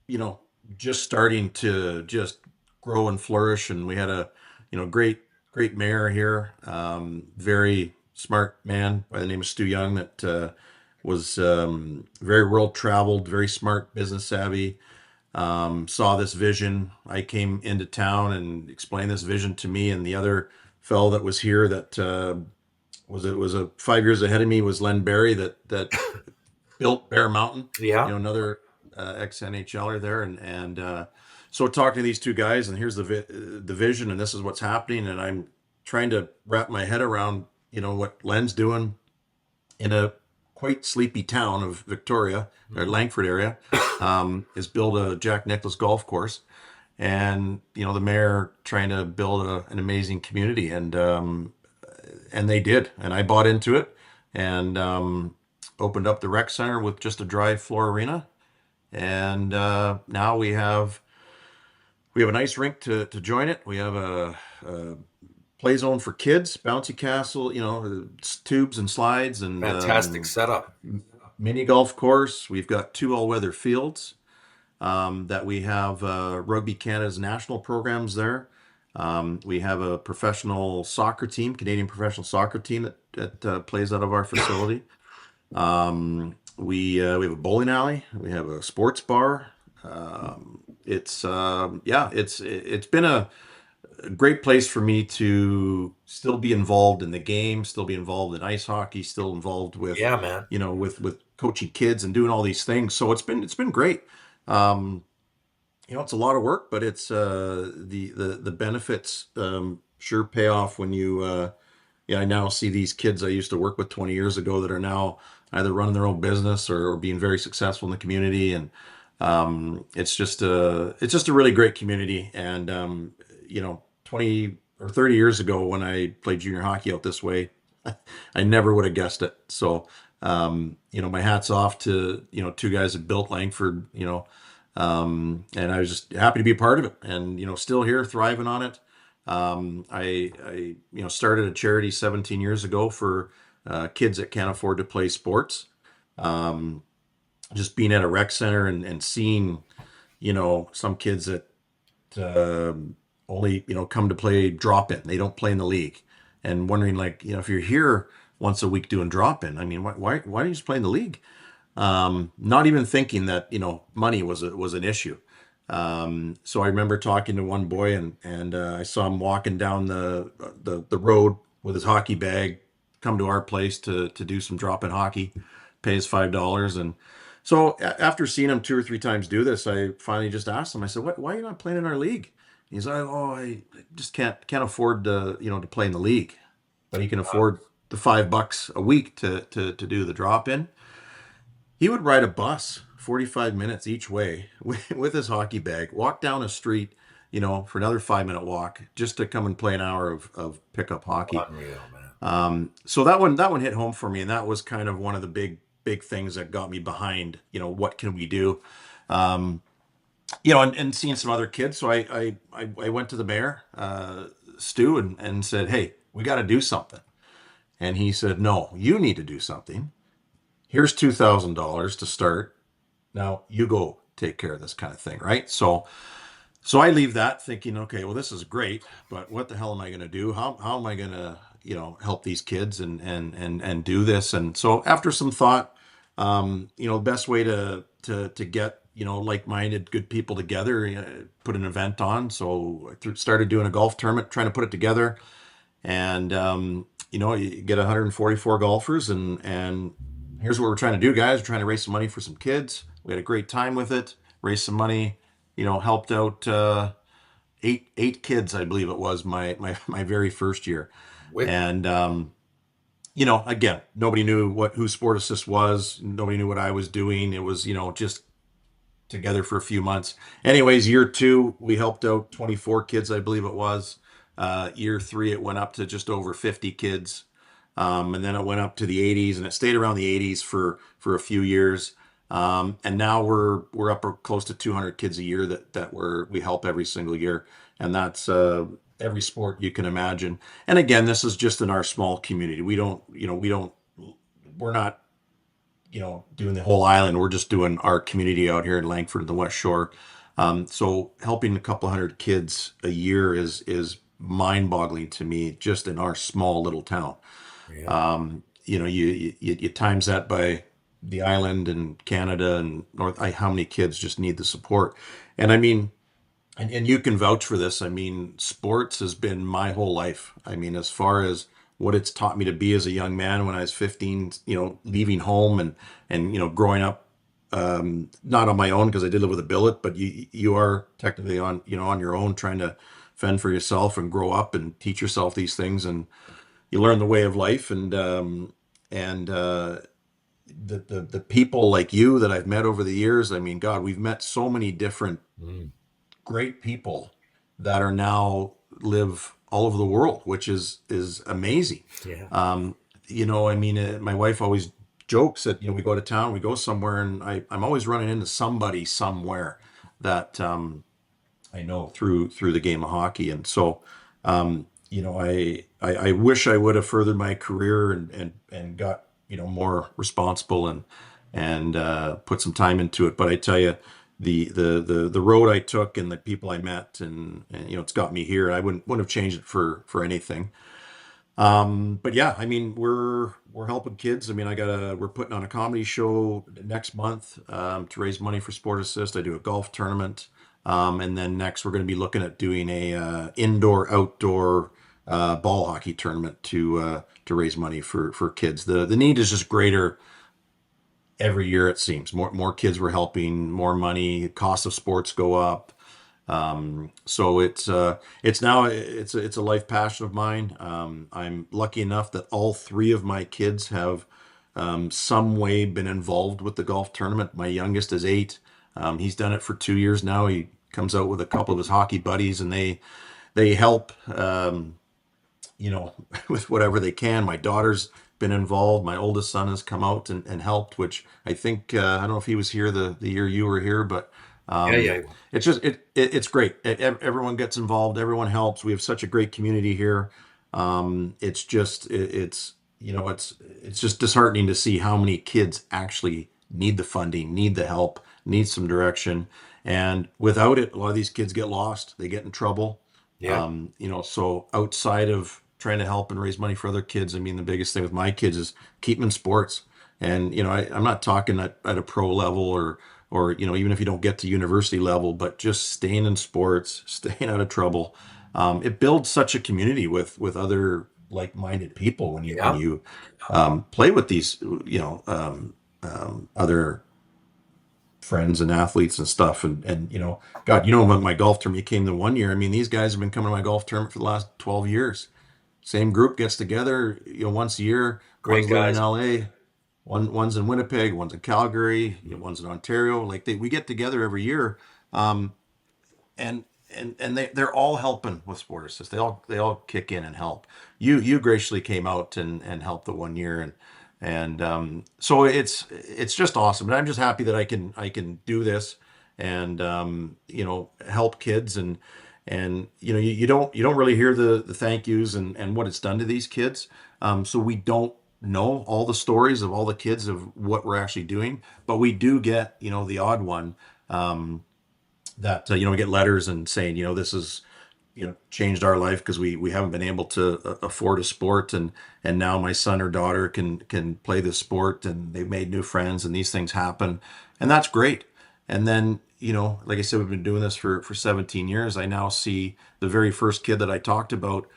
Speaker 2: you know, just starting to just grow and flourish. And we had a, great mayor here, very smart man by the name of Stu Young that was very world traveled, very smart, business savvy. Saw this vision. I came into town and explained this vision to me and the other fellow that was here that was a 5 years ahead of me was Len Berry that built Bear Mountain.
Speaker 1: Yeah.
Speaker 2: Another ex NHLer there, and so talking to these two guys, and here's the vision, and this is what's happening, and I'm trying to wrap my head around what Len's doing in a quite sleepy town of Victoria or Langford area, is build a Jack Nicklaus golf course, and the mayor trying to build an amazing community, and they did, and I bought into it, and opened up the rec center with just a dry floor arena, and now we have a nice rink to join it. We have a play zone for kids, bouncy castle, tubes and slides, and
Speaker 1: Fantastic setup.
Speaker 2: mini golf course. We've got two all-weather fields that we have Rugby Canada's national programs there. We have a professional soccer team, Canadian professional soccer team that plays out of our facility. We have a bowling alley. We have a sports bar. It's been a great place for me to still be involved in the game, still be involved in ice hockey, still involved with
Speaker 1: Yeah, man.
Speaker 2: with coaching kids and doing all these things. So it's been great. It's a lot of work, but it's the benefits sure pay off when you I now see these kids I used to work with 20 years ago that are now either running their own business or being very successful in the community, and it's just a really great community. And 20 or 30 years ago when I played junior hockey out this way, I never would have guessed it. So my hat's off to two guys that built Langford, and I was just happy to be a part of it, and still here thriving on it. I started a charity 17 years ago for kids that can't afford to play sports. Just being at a rec center and seeing some kids that only come to play drop in, they don't play in the league, and wondering, like, if you're here once a week doing drop in, I mean, why don't you just play in the league? Not even thinking that money was an issue. So I remember talking to one boy, and I saw him walking down the road with his hockey bag, come to our place to do some drop in hockey, pay his $5. And so after seeing him two or three times do this, I finally just asked him. I said, why are you not playing in our league? He's like, oh, I just can't afford to play in the league, but he can afford the $5 a week to do the drop in. He would ride a bus 45 minutes each way with his hockey bag, walk down a street, for another 5-minute walk, just to come and play an hour of pickup hockey.
Speaker 1: Unreal, man.
Speaker 2: So that one hit home for me, and that was kind of one of the big things that got me behind, what can we do? And seeing some other kids. So I went to the mayor, Stu, and said, hey, we got to do something. And he said, no, you need to do something. Here's $2,000 to start. Now you go take care of this kind of thing, right? So I leave that thinking, okay, well, this is great, but what the hell am I going to do? How am I going to, help these kids and do this? And so after some thought, the best way to get, like-minded good people together, put an event on. So I started doing a golf tournament, trying to put it together, and you get 144 golfers, and here's what we're trying to do, guys. We're trying to raise some money for some kids. We had a great time with it, raised some money, helped out eight kids, I believe it was my very first year. And again, nobody knew who Sport Assist was. Nobody knew what I was doing. It was just together for a few months. Anyways, year 2 we helped out 24 kids, I believe it was. Year 3 it went up to just over 50 kids. And then it went up to the 80s, and it stayed around the 80s for a few years. And now we're up close to 200 kids a year that we help every single year. And that's every sport you can imagine. And again, this is just in our small community. We're not, doing the whole island. We're just doing our community out here in Langford, the West Shore. So helping a couple hundred kids a year is mind-boggling to me, just in our small little town.
Speaker 1: Yeah.
Speaker 2: You times that by the island and Canada and North, how many kids just need the support. And I mean, and you can vouch for this. I mean, sports has been my whole life. I mean, as far as what it's taught me to be as a young man when I was 15, leaving home and growing up, not on my own because I did live with a billet, but you are technically on your own, trying to fend for yourself and grow up and teach yourself these things, and you learn the way of life. And the people like you that I've met over the years. I mean, God, we've met so many different
Speaker 1: Mm.
Speaker 2: great people that are now live all over the world, which is amazing.
Speaker 1: Yeah.
Speaker 2: I mean, my wife always jokes that we go to town, we go somewhere, and I'm always running into somebody somewhere that I know through the game of hockey. And so I wish I would have furthered my career and got more responsible and put some time into it. But I tell you, the road I took and the people I met, and it's got me here. I wouldn't have changed it for anything. But yeah, I mean, we're helping kids. I mean, we're putting on a comedy show next month to raise money for Sport Assist. I do a golf tournament, and then next we're going to be looking at doing a indoor outdoor ball hockey tournament to raise money for kids. The need is just greater every year, it seems. More kids we're helping, more money, cost of sports go up. So it's a life passion of mine. I'm lucky enough that all three of my kids have some way been involved with the golf tournament. My youngest is 8. He's done it for 2 years now. He comes out with a couple of his hockey buddies, and they help. With whatever they can. My daughter's been involved. My oldest son has come out and helped, which I think I don't know if he was here the year you were here, but
Speaker 1: Yeah. Yeah.
Speaker 2: it's just it's great. Everyone gets involved. Everyone helps. We have such a great community here. It's just it's just disheartening to see how many kids actually need the funding, need the help, need some direction, and without it, a lot of these kids get lost. They get in trouble.
Speaker 1: Yeah.
Speaker 2: So outside of trying to help and raise money for other kids, I mean, the biggest thing with my kids is keep them in sports. And, I'm not talking at a pro level or, even if you don't get to university level, but just staying in sports, staying out of trouble. It builds such a community with other like-minded people when
Speaker 1: Yeah.
Speaker 2: you play with these, other friends and athletes and stuff. And God, about my golf tournament, you came the one year. I mean, these guys have been coming to my golf tournament for the last 12 years. Same group gets together, once a year.
Speaker 1: Great
Speaker 2: One's living in
Speaker 1: guys.
Speaker 2: LA, one's in Winnipeg, one's in Calgary, one's in Ontario. Like we get together every year. Um, and they're all helping with Sport Assist. They all kick in and help. You graciously came out and helped the one year, and so it's just awesome. And I'm just happy that I can do this and help kids, and you don't really hear the thank yous and what it's done to these kids. So we don't know all the stories of all the kids of what we're actually doing, but we do get the odd one. That we get letters and saying this is changed our life because we haven't been able to afford a sport, and now my son or daughter can play this sport, and they've made new friends, and these things happen, and that's great. And then like I said, we've been doing this for 17 years. I now see the very first kid that I talked about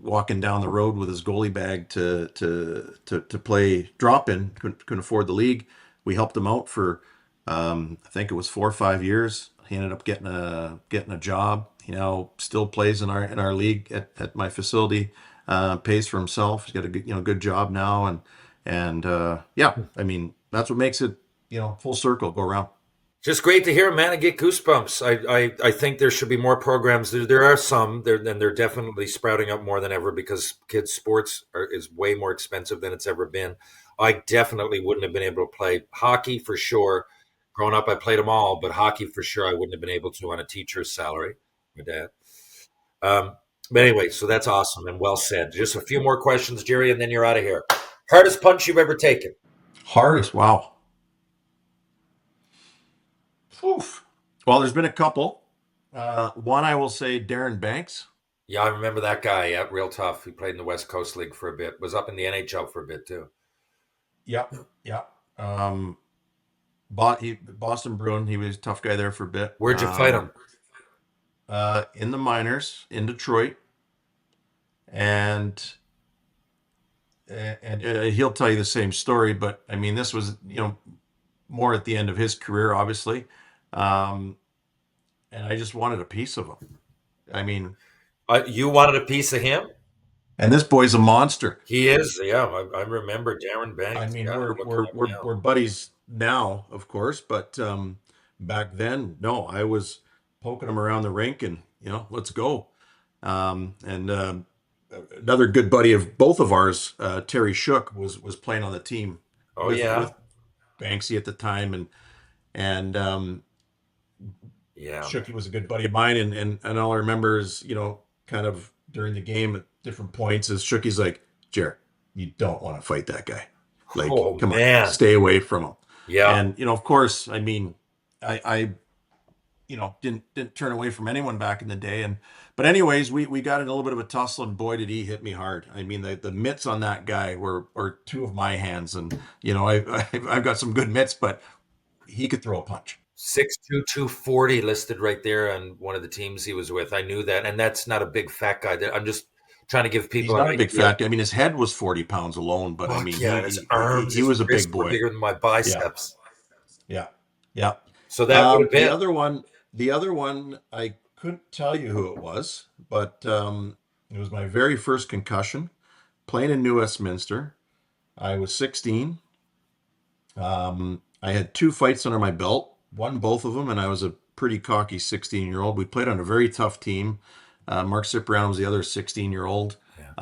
Speaker 2: walking down the road with his goalie bag to play drop in, couldn't afford the league. We helped him out for I think it was 4 or 5 years. He ended up getting a job. He now still plays in our league at my facility. Pays for himself. He's got a good job now, and yeah, I mean that's what makes it full circle go around.
Speaker 1: Just great to hear, man. I get goosebumps. I think there should be more programs. There are some, and they're definitely sprouting up more than ever because kids' sports is way more expensive than it's ever been. I definitely wouldn't have been able to play hockey for sure. Growing up, I played them all, but hockey for sure I wouldn't have been able to on a teacher's salary. My dad. But anyway, so that's awesome and well said. Just a few more questions, Jerry, and then you're out of here. Hardest punch you've ever taken?
Speaker 2: Hardest, wow. Oof. Well, there's been a couple. One I will say, Darren Banks.
Speaker 1: Yeah, I remember that guy. Yeah, real tough. He played in the West Coast League for a bit. Was up in the NHL for a bit too.
Speaker 2: Yeah, yeah. Boston Bruin. He was a tough guy there for a bit.
Speaker 1: Where'd you fight him?
Speaker 2: In the minors in Detroit, and he'll tell you the same story. But I mean, this was more at the end of his career, obviously, um, and I just wanted a piece of him. I mean,
Speaker 1: You wanted a piece of him?
Speaker 2: and this boy's a monster.
Speaker 1: He is. Yeah, I remember Darren
Speaker 2: I
Speaker 1: Banks.
Speaker 2: mean,
Speaker 1: Yeah, I'm looking him up now.
Speaker 2: we're buddies now, of course, but back then, no, I was poking him around the rink, and let's go. And another good buddy of both of ours, Terry Shook, was playing on the team
Speaker 1: Oh
Speaker 2: with
Speaker 1: yeah,
Speaker 2: Banksy at the time, and
Speaker 1: yeah.
Speaker 2: Shooky was a good buddy of mine, and all I remember is kind of during the game at different points is Shooky's like, Jared, you don't want to fight that guy. Like,
Speaker 1: Oh
Speaker 2: come on,
Speaker 1: man,
Speaker 2: stay away from him.
Speaker 1: yeah.
Speaker 2: And of course, I mean, I didn't turn away from anyone back in the day. And but anyways, we got in a little bit of a tussle, and boy, did he hit me hard. I mean, the mitts on that guy are two of my hands, and I've got some good mitts, but he could throw a punch.
Speaker 1: 6'2", 240 listed right there on one of the teams he was with. I knew that, and that's not a big fat guy. I'm just trying to give
Speaker 2: He's
Speaker 1: people an
Speaker 2: not a big
Speaker 1: idea.
Speaker 2: fat guy. I mean, his head was 40 pounds alone, but I
Speaker 1: Fuck
Speaker 2: mean,
Speaker 1: yeah, and his arms,
Speaker 2: he
Speaker 1: his
Speaker 2: was a
Speaker 1: wrists
Speaker 2: big
Speaker 1: were
Speaker 2: boy.
Speaker 1: bigger than my
Speaker 2: Yeah,
Speaker 1: biceps.
Speaker 2: yeah, yeah.
Speaker 1: So that would have
Speaker 2: The
Speaker 1: been
Speaker 2: other one, I couldn't tell you who it was, but it was my very first concussion playing in New Westminster. I was 16. I had two fights under my belt, won both of them, and I was a pretty cocky 16-year-old. We played on a very tough team. Mark Cipriano was the other 16-year-old.
Speaker 1: yeah.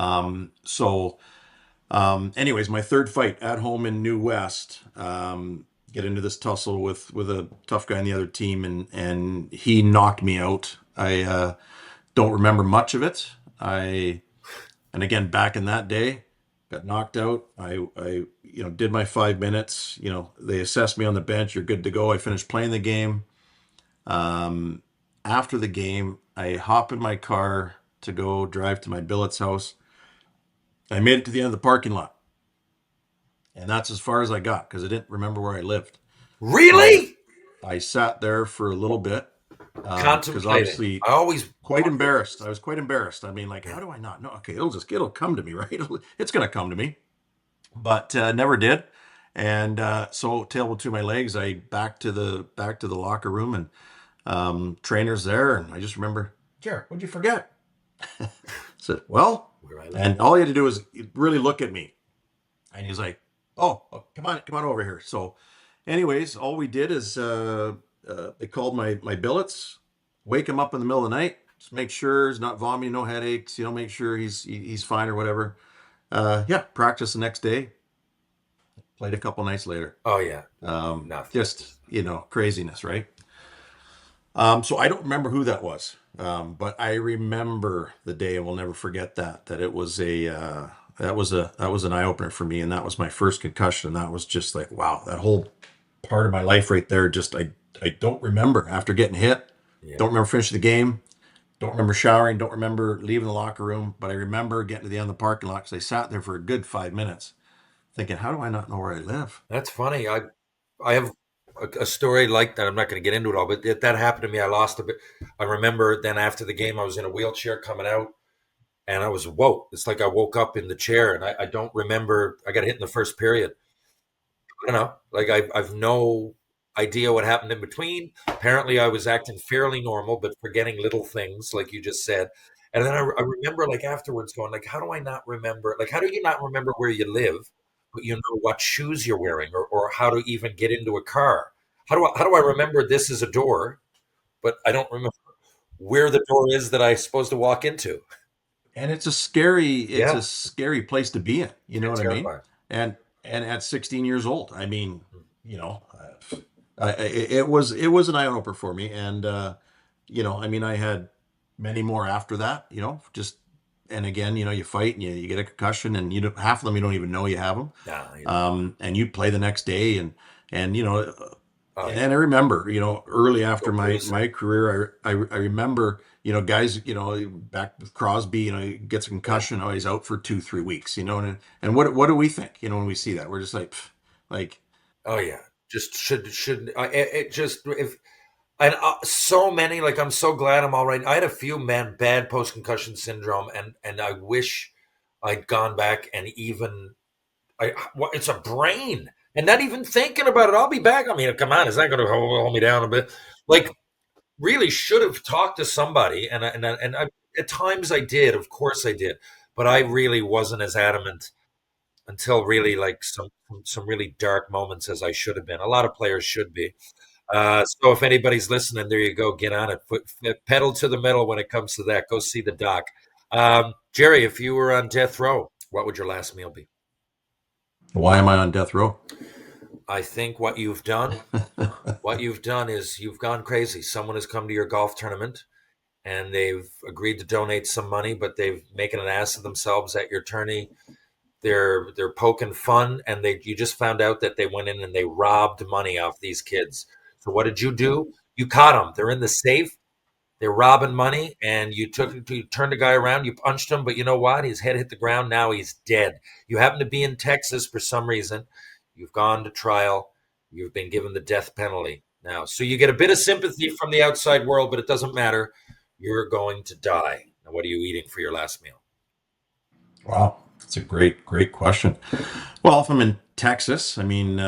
Speaker 2: Anyways, my third fight at home in New West, get into this tussle with a tough guy on the other team, and he knocked me out. I don't remember much of it. And again, back in that day, got knocked out. I did my 5 minutes. They assessed me on the bench. You're good to go. I finished playing the game. Um, After the game, I hop in my car to go drive to my billet's house. I made it to the end of the parking lot, and that's as far as I got because I didn't remember where I lived. So
Speaker 1: Really
Speaker 2: I sat there for a little bit because
Speaker 1: contemplating.
Speaker 2: obviously
Speaker 1: I always
Speaker 2: quite
Speaker 1: wondered.
Speaker 2: embarrassed. I was quite embarrassed. I mean, like,
Speaker 1: Yeah.
Speaker 2: how do I not know? Okay, it'll come to me, right? It's gonna come to me, but never did. And so, tail between my legs, I back to the locker room, and trainers there, and I just remember, Jared, what'd you forget? I said, well,
Speaker 1: Where I live.
Speaker 2: and all he had to do was really look at me, and he's like, oh, come on over here. So, anyways, all we did is they called my billets, wake him up in the middle of the night, just make sure he's not vomiting, no headaches, make sure he's fine or whatever. Yeah, practice the next day. Played a couple nights later.
Speaker 1: Oh yeah, nothing.
Speaker 2: Just craziness, right? So I don't remember who that was, but I remember the day, and will never forget that it was that was an eye opener for me, and that was my first concussion. And that was just like, wow, that whole part of my life right there. Just I don't remember after getting hit.
Speaker 1: Yeah,
Speaker 2: Don't remember finishing the game. Don't remember showering. Don't remember leaving the locker room. But I remember getting to the end of the parking lot because I sat there for a good 5 minutes, thinking, how do I not know where I live?
Speaker 1: that's funny. I have a story like that. I'm not going to get into it all, but that happened to me. I lost a bit. I remember then after the game, I was in a wheelchair coming out, and I was whoa. It's like I woke up in the chair, and I don't remember. I got hit in the first period. I don't know. Like I've no idea what happened in between. Apparently, I was acting fairly normal, but forgetting little things, like you just said. And then I remember, like afterwards, going like, "How do I not remember? Like, how do you not remember where you live, but you know what shoes you're wearing, or how to even get into a car? How do I remember this is a door, but I don't remember where the door is that I'm supposed to walk into?
Speaker 2: And it's a
Speaker 1: Yeah,
Speaker 2: scary place to be in. You know what I mean?
Speaker 1: terrifying.
Speaker 2: And at 16 years old, I mean, you know, it was an eye opener for me. And I mean, I had many more after that. Just and again, you fight and you get a concussion, and half of them you don't even know you have them.
Speaker 1: Yeah,
Speaker 2: And you play the next day, and
Speaker 1: Oh
Speaker 2: And
Speaker 1: yeah,
Speaker 2: then I remember, early
Speaker 1: go
Speaker 2: after my
Speaker 1: Blues.
Speaker 2: my career, I remember, guys, back with Crosby, he gets a
Speaker 1: Yeah.
Speaker 2: concussion, oh, he's out for 2-3 weeks, and what do we think, when we see that? We're just like, pff, like,
Speaker 1: Oh yeah. Just should it just if and so many like I'm so glad I'm all right. I had a few bad post concussion syndrome, and I wish I'd gone back and even it's a brain. And not even thinking about it, I'll be back. I mean, come on, is that going to hold me down a bit? Like, really should have talked to somebody, at times I did, of course I did, but I really wasn't as adamant until really like some really dark moments as I should have been. A lot of players should be. So if anybody's listening, there you go. Get on it. Pedal to the metal when it comes to that. Go see the doc. Jerry, if you were on death row, what would your last meal be?
Speaker 2: why am I on death row?
Speaker 1: I think what you've done is you've gone crazy. Someone has come to your golf tournament and they've agreed to donate some money, but they've making an ass of themselves at your tourney. They're poking fun, and they you just found out that they went in and they robbed money off these kids. So what did you do? You caught them. They're in the safe. They're robbing money, and you turned the guy around. You punched him, but you know what? His head hit the ground. Now he's dead. You happen to be in Texas for some reason. You've gone to trial. You've been given the death penalty now, so you get a bit of sympathy from the outside world, but it doesn't matter. You're going to die. Now, what are you eating for your last meal?
Speaker 2: Wow, that's a great question. Well, if I'm in Texas, I mean,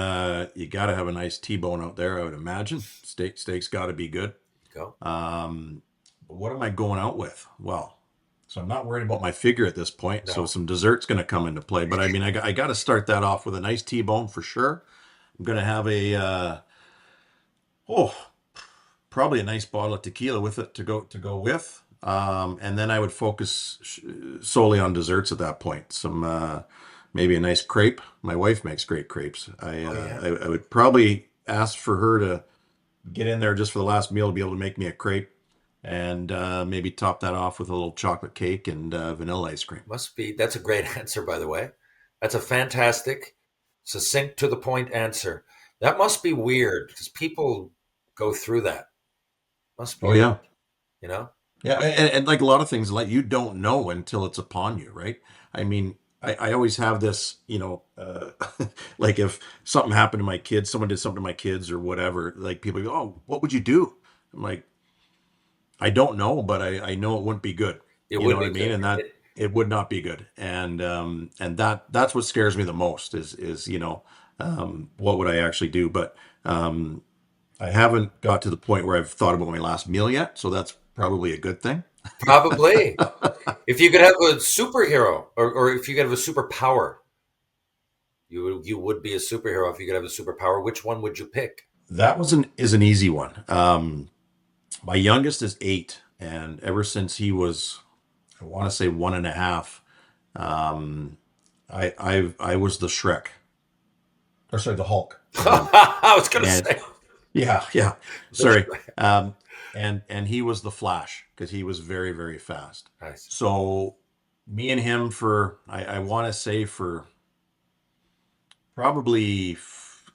Speaker 2: you got to have a nice T-bone out there, I would imagine. Steak's got to be good.
Speaker 1: Go.
Speaker 2: Um, but what am I going out with? Well, so I'm not worried about my figure at this point. So
Speaker 1: No.
Speaker 2: some dessert's going to come into play. But I mean, I got to start that off with a nice T-bone for sure. I'm going to have oh, probably a nice bottle of tequila with it to go with. And then I would focus solely on desserts at that point. Some maybe a nice crepe. My wife makes great crepes.
Speaker 1: Oh yeah.
Speaker 2: I would probably ask for her to get in there just for the last meal to be able to make me a crepe, and maybe top that off with a little chocolate cake and vanilla ice cream.
Speaker 1: Must be. That's a great answer, by the way. That's a fantastic, succinct, to the point answer. That must be weird because people go through that. Must be
Speaker 2: Oh
Speaker 1: weird,
Speaker 2: yeah,
Speaker 1: you know?
Speaker 2: yeah, and like a lot of things, like you don't know until it's upon you, right? I mean, I always have this, like if something happened to my kids, someone did something to my kids or whatever, like people go, "Oh, what would you do?" I'm like, I don't know, but I know it wouldn't be good.
Speaker 1: It
Speaker 2: You know
Speaker 1: would
Speaker 2: what I
Speaker 1: be
Speaker 2: mean?
Speaker 1: good.
Speaker 2: And that it would not be good. And that's what scares me the most is what would I actually do? But I haven't got to the point where I've thought about my last meal yet, so that's probably a good thing.
Speaker 1: Probably. If you could have a superhero, or if you could have a superpower, you would be a superhero if you could have a superpower. Which one would you pick?
Speaker 2: That is an easy one. My youngest is 8, and ever since he was, I want to say 1.5, um, I was the Shrek, or sorry, the Hulk.
Speaker 1: I was gonna
Speaker 2: And
Speaker 1: say
Speaker 2: yeah, yeah.
Speaker 1: the
Speaker 2: Sorry. And he was the Flash because he was very, very fast.
Speaker 1: nice.
Speaker 2: So me and him for I want to say for probably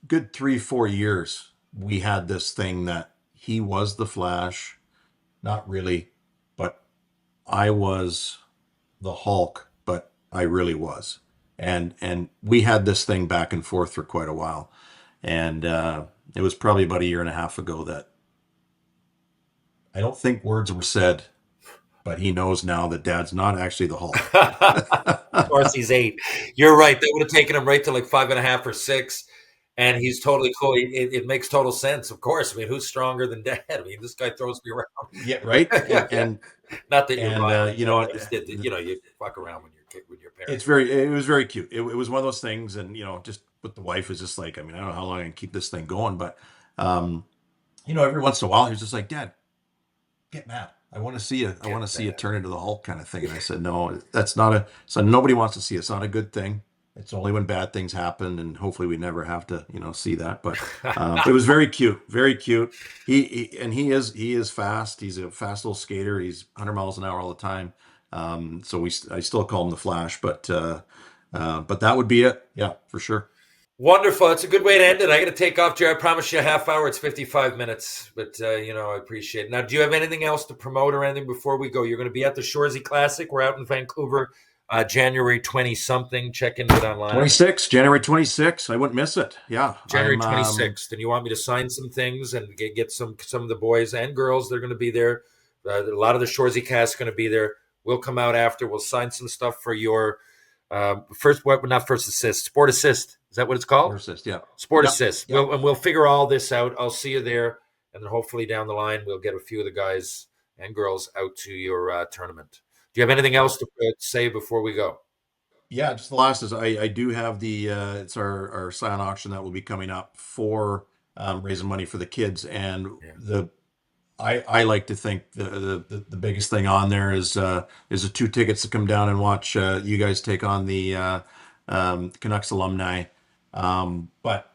Speaker 2: good 3-4 years, we had this thing that he was the Flash, not really, but I was the Hulk, but I really was. And we had this thing back and forth for quite a while. And it was probably about a year and a half ago that I don't think words were said, but he knows now that Dad's not actually the Hulk.
Speaker 1: Of course, he's 8. You're right. That would have taken him right to like 5.5 or 6, and he's totally cool. It makes total sense. Of course. I mean, who's stronger than Dad? I mean, this guy throws me
Speaker 2: Yeah, right.
Speaker 1: around.
Speaker 2: And
Speaker 1: Yeah.
Speaker 2: and
Speaker 1: Not that you're
Speaker 2: and
Speaker 1: violent.
Speaker 2: you know,
Speaker 1: I just did. You fuck around when you're a kid with your parents.
Speaker 2: it was very cute. It was one of those things, and just with the wife is just like, I mean, I don't know how long I can keep this thing going, but um, every once in a while, he was just like, Dad, get mad. I want to see you. I
Speaker 1: Get
Speaker 2: want to see you
Speaker 1: that.
Speaker 2: turn into the Hulk kind of thing. And I said, no, that's not a. So nobody wants to see it. It's not a good thing. It's only when bad things happen, and hopefully we never have to, see that. But it was very cute, very cute. He is fast. He's a fast little skater. He's 100 miles an hour all the time. So I still call him the Flash, but that would be it. Yeah, for sure.
Speaker 1: Wonderful. That's a good way to end it. I got to take off, Jerry. I promise you a half hour. It's 55 minutes, but I appreciate it. Now, do you have anything else to promote or anything before we go? You're going to be at the Shoresy Classic. We're out in Vancouver, January 20 something. Check into it online.
Speaker 2: January 26th. I wouldn't miss it. Yeah,
Speaker 1: January 26th. And you want me to sign some things and get some of the boys and girls. They're going to be there. A lot of the Shoresy cast is going to be there. We'll come out after. We'll sign some stuff for your not first assist, sport assist. Is that what it's called?
Speaker 2: Sport assist, yeah.
Speaker 1: Sport assist. Yep. We'll figure all this out. I'll see you there, and then hopefully down the line we'll get a few of the guys and girls out to your tournament. Do you have anything else to say before we go?
Speaker 2: Yeah, just the last is I do have the it's our silent auction that will be coming up for raising money for the kids, and I like to think the biggest thing on there is the 2 tickets to come down and watch you guys take on the Canucks alumni. But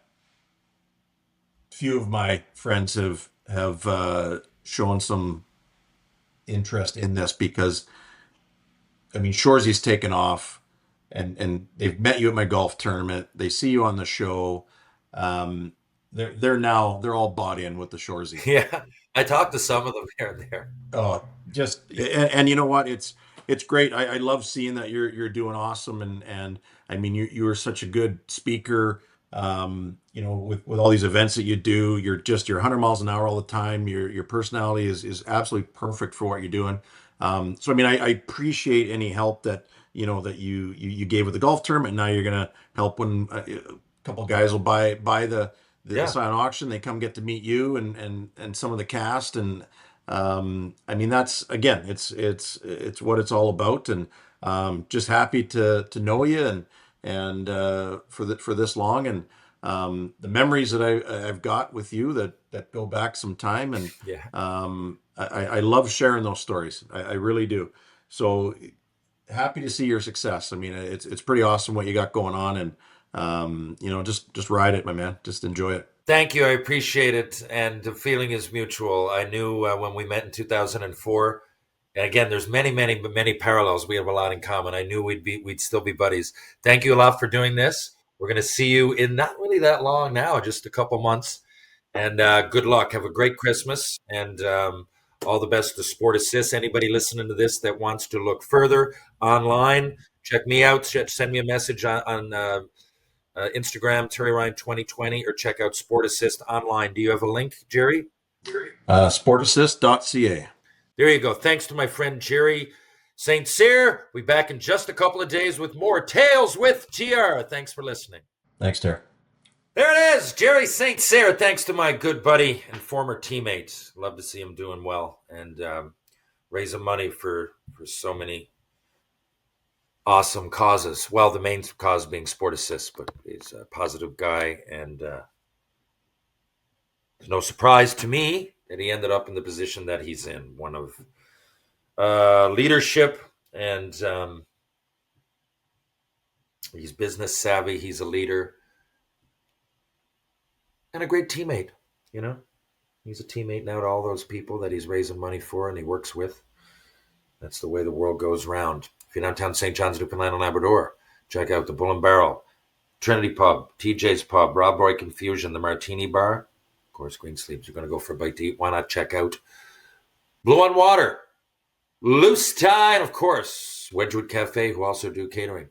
Speaker 2: few of my friends have shown some interest in this because I mean Shoresy's taken off, and they've met you at my golf tournament. They see you on the show. They're all bought in with the Shoresy.
Speaker 1: Yeah, I talked to some of them here and there.
Speaker 2: Oh, just and you know what? It's great. I love seeing that you're doing awesome, and I mean you are such a good speaker. With all these events that you do, you're 100 miles an hour all the time. Your personality is absolutely perfect for what you're doing. So I mean I appreciate any help that that you gave with the golf tournament. Now you're gonna help when a couple guys will buy the silent auction. They come get to meet you and some of the cast, and I mean that's again it's what it's all about, and just happy to know you and for this long, and the memories that I've got with you that go back some time, and I love sharing those stories. I really do. So happy to see your success. I mean it's pretty awesome what you got going on, and just ride it, my man. Just enjoy it.
Speaker 1: Thank you. I appreciate it. And the feeling is mutual. I knew when we met in 2004, and again, there's many parallels. We have a lot in common. I knew we'd still be buddies. Thank you a lot for doing this. We're going to see you in not really that long now, just a couple months. And good luck. Have a great Christmas, and all the best to Sport Assist. Anybody listening to this that wants to look further online, check me out. Send me a message on Instagram, Terry Ryan 2020, or check out Sport Assist online. Do you have a link, Jerry?
Speaker 2: Sportassist.ca.
Speaker 1: There you go. Thanks to my friend Jerry St. Cyr. We'll be back in just a couple of days with more Tales with TR. Thanks for listening.
Speaker 2: Thanks, Terry.
Speaker 1: There it is, Jerry St. Cyr. Thanks to my good buddy and former teammate. Love to see him doing well and raising money for so many awesome causes. Well, the main cause being Sport Assist, but he's a positive guy, and it's no surprise to me that he ended up in the position that he's in. One of leadership, and he's business savvy. He's a leader and a great teammate. He's a teammate now to all those people that he's raising money for and he works with. That's the way the world goes round. If you're downtown St. John's, Newfoundland and Labrador, check out the Bull and Barrel, Trinity Pub, TJ's Pub, Rob Roy Confusion, the Martini Bar. Of course, Green Sleeves. You're going to go for a bite to eat. Why not check out Blue on Water, Loose Tie, and of course, Wedgwood Cafe, who also do catering.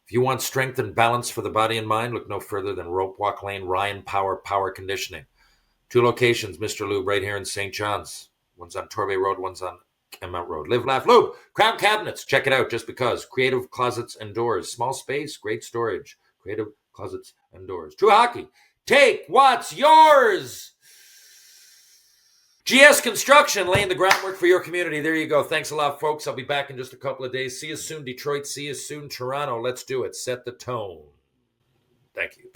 Speaker 1: If you want strength and balance for the body and mind, look no further than Rope Walk Lane, Ryan Power Conditioning. 2 locations, Mr. Lube, right here in St. John's. One's on Torbay Road, one's on Kenmount Road. Live, Laugh, Lube. Crown Cabinets. Check it out just because. Creative Closets and Doors. Small space, great storage. Creative Closets and Doors. True Hockey. Take what's yours. GS Construction, laying the groundwork for your community. There you go. Thanks a lot, folks. I'll be back in just a couple of days. See you soon, Detroit. See you soon, Toronto. Let's do it. Set the tone. Thank you.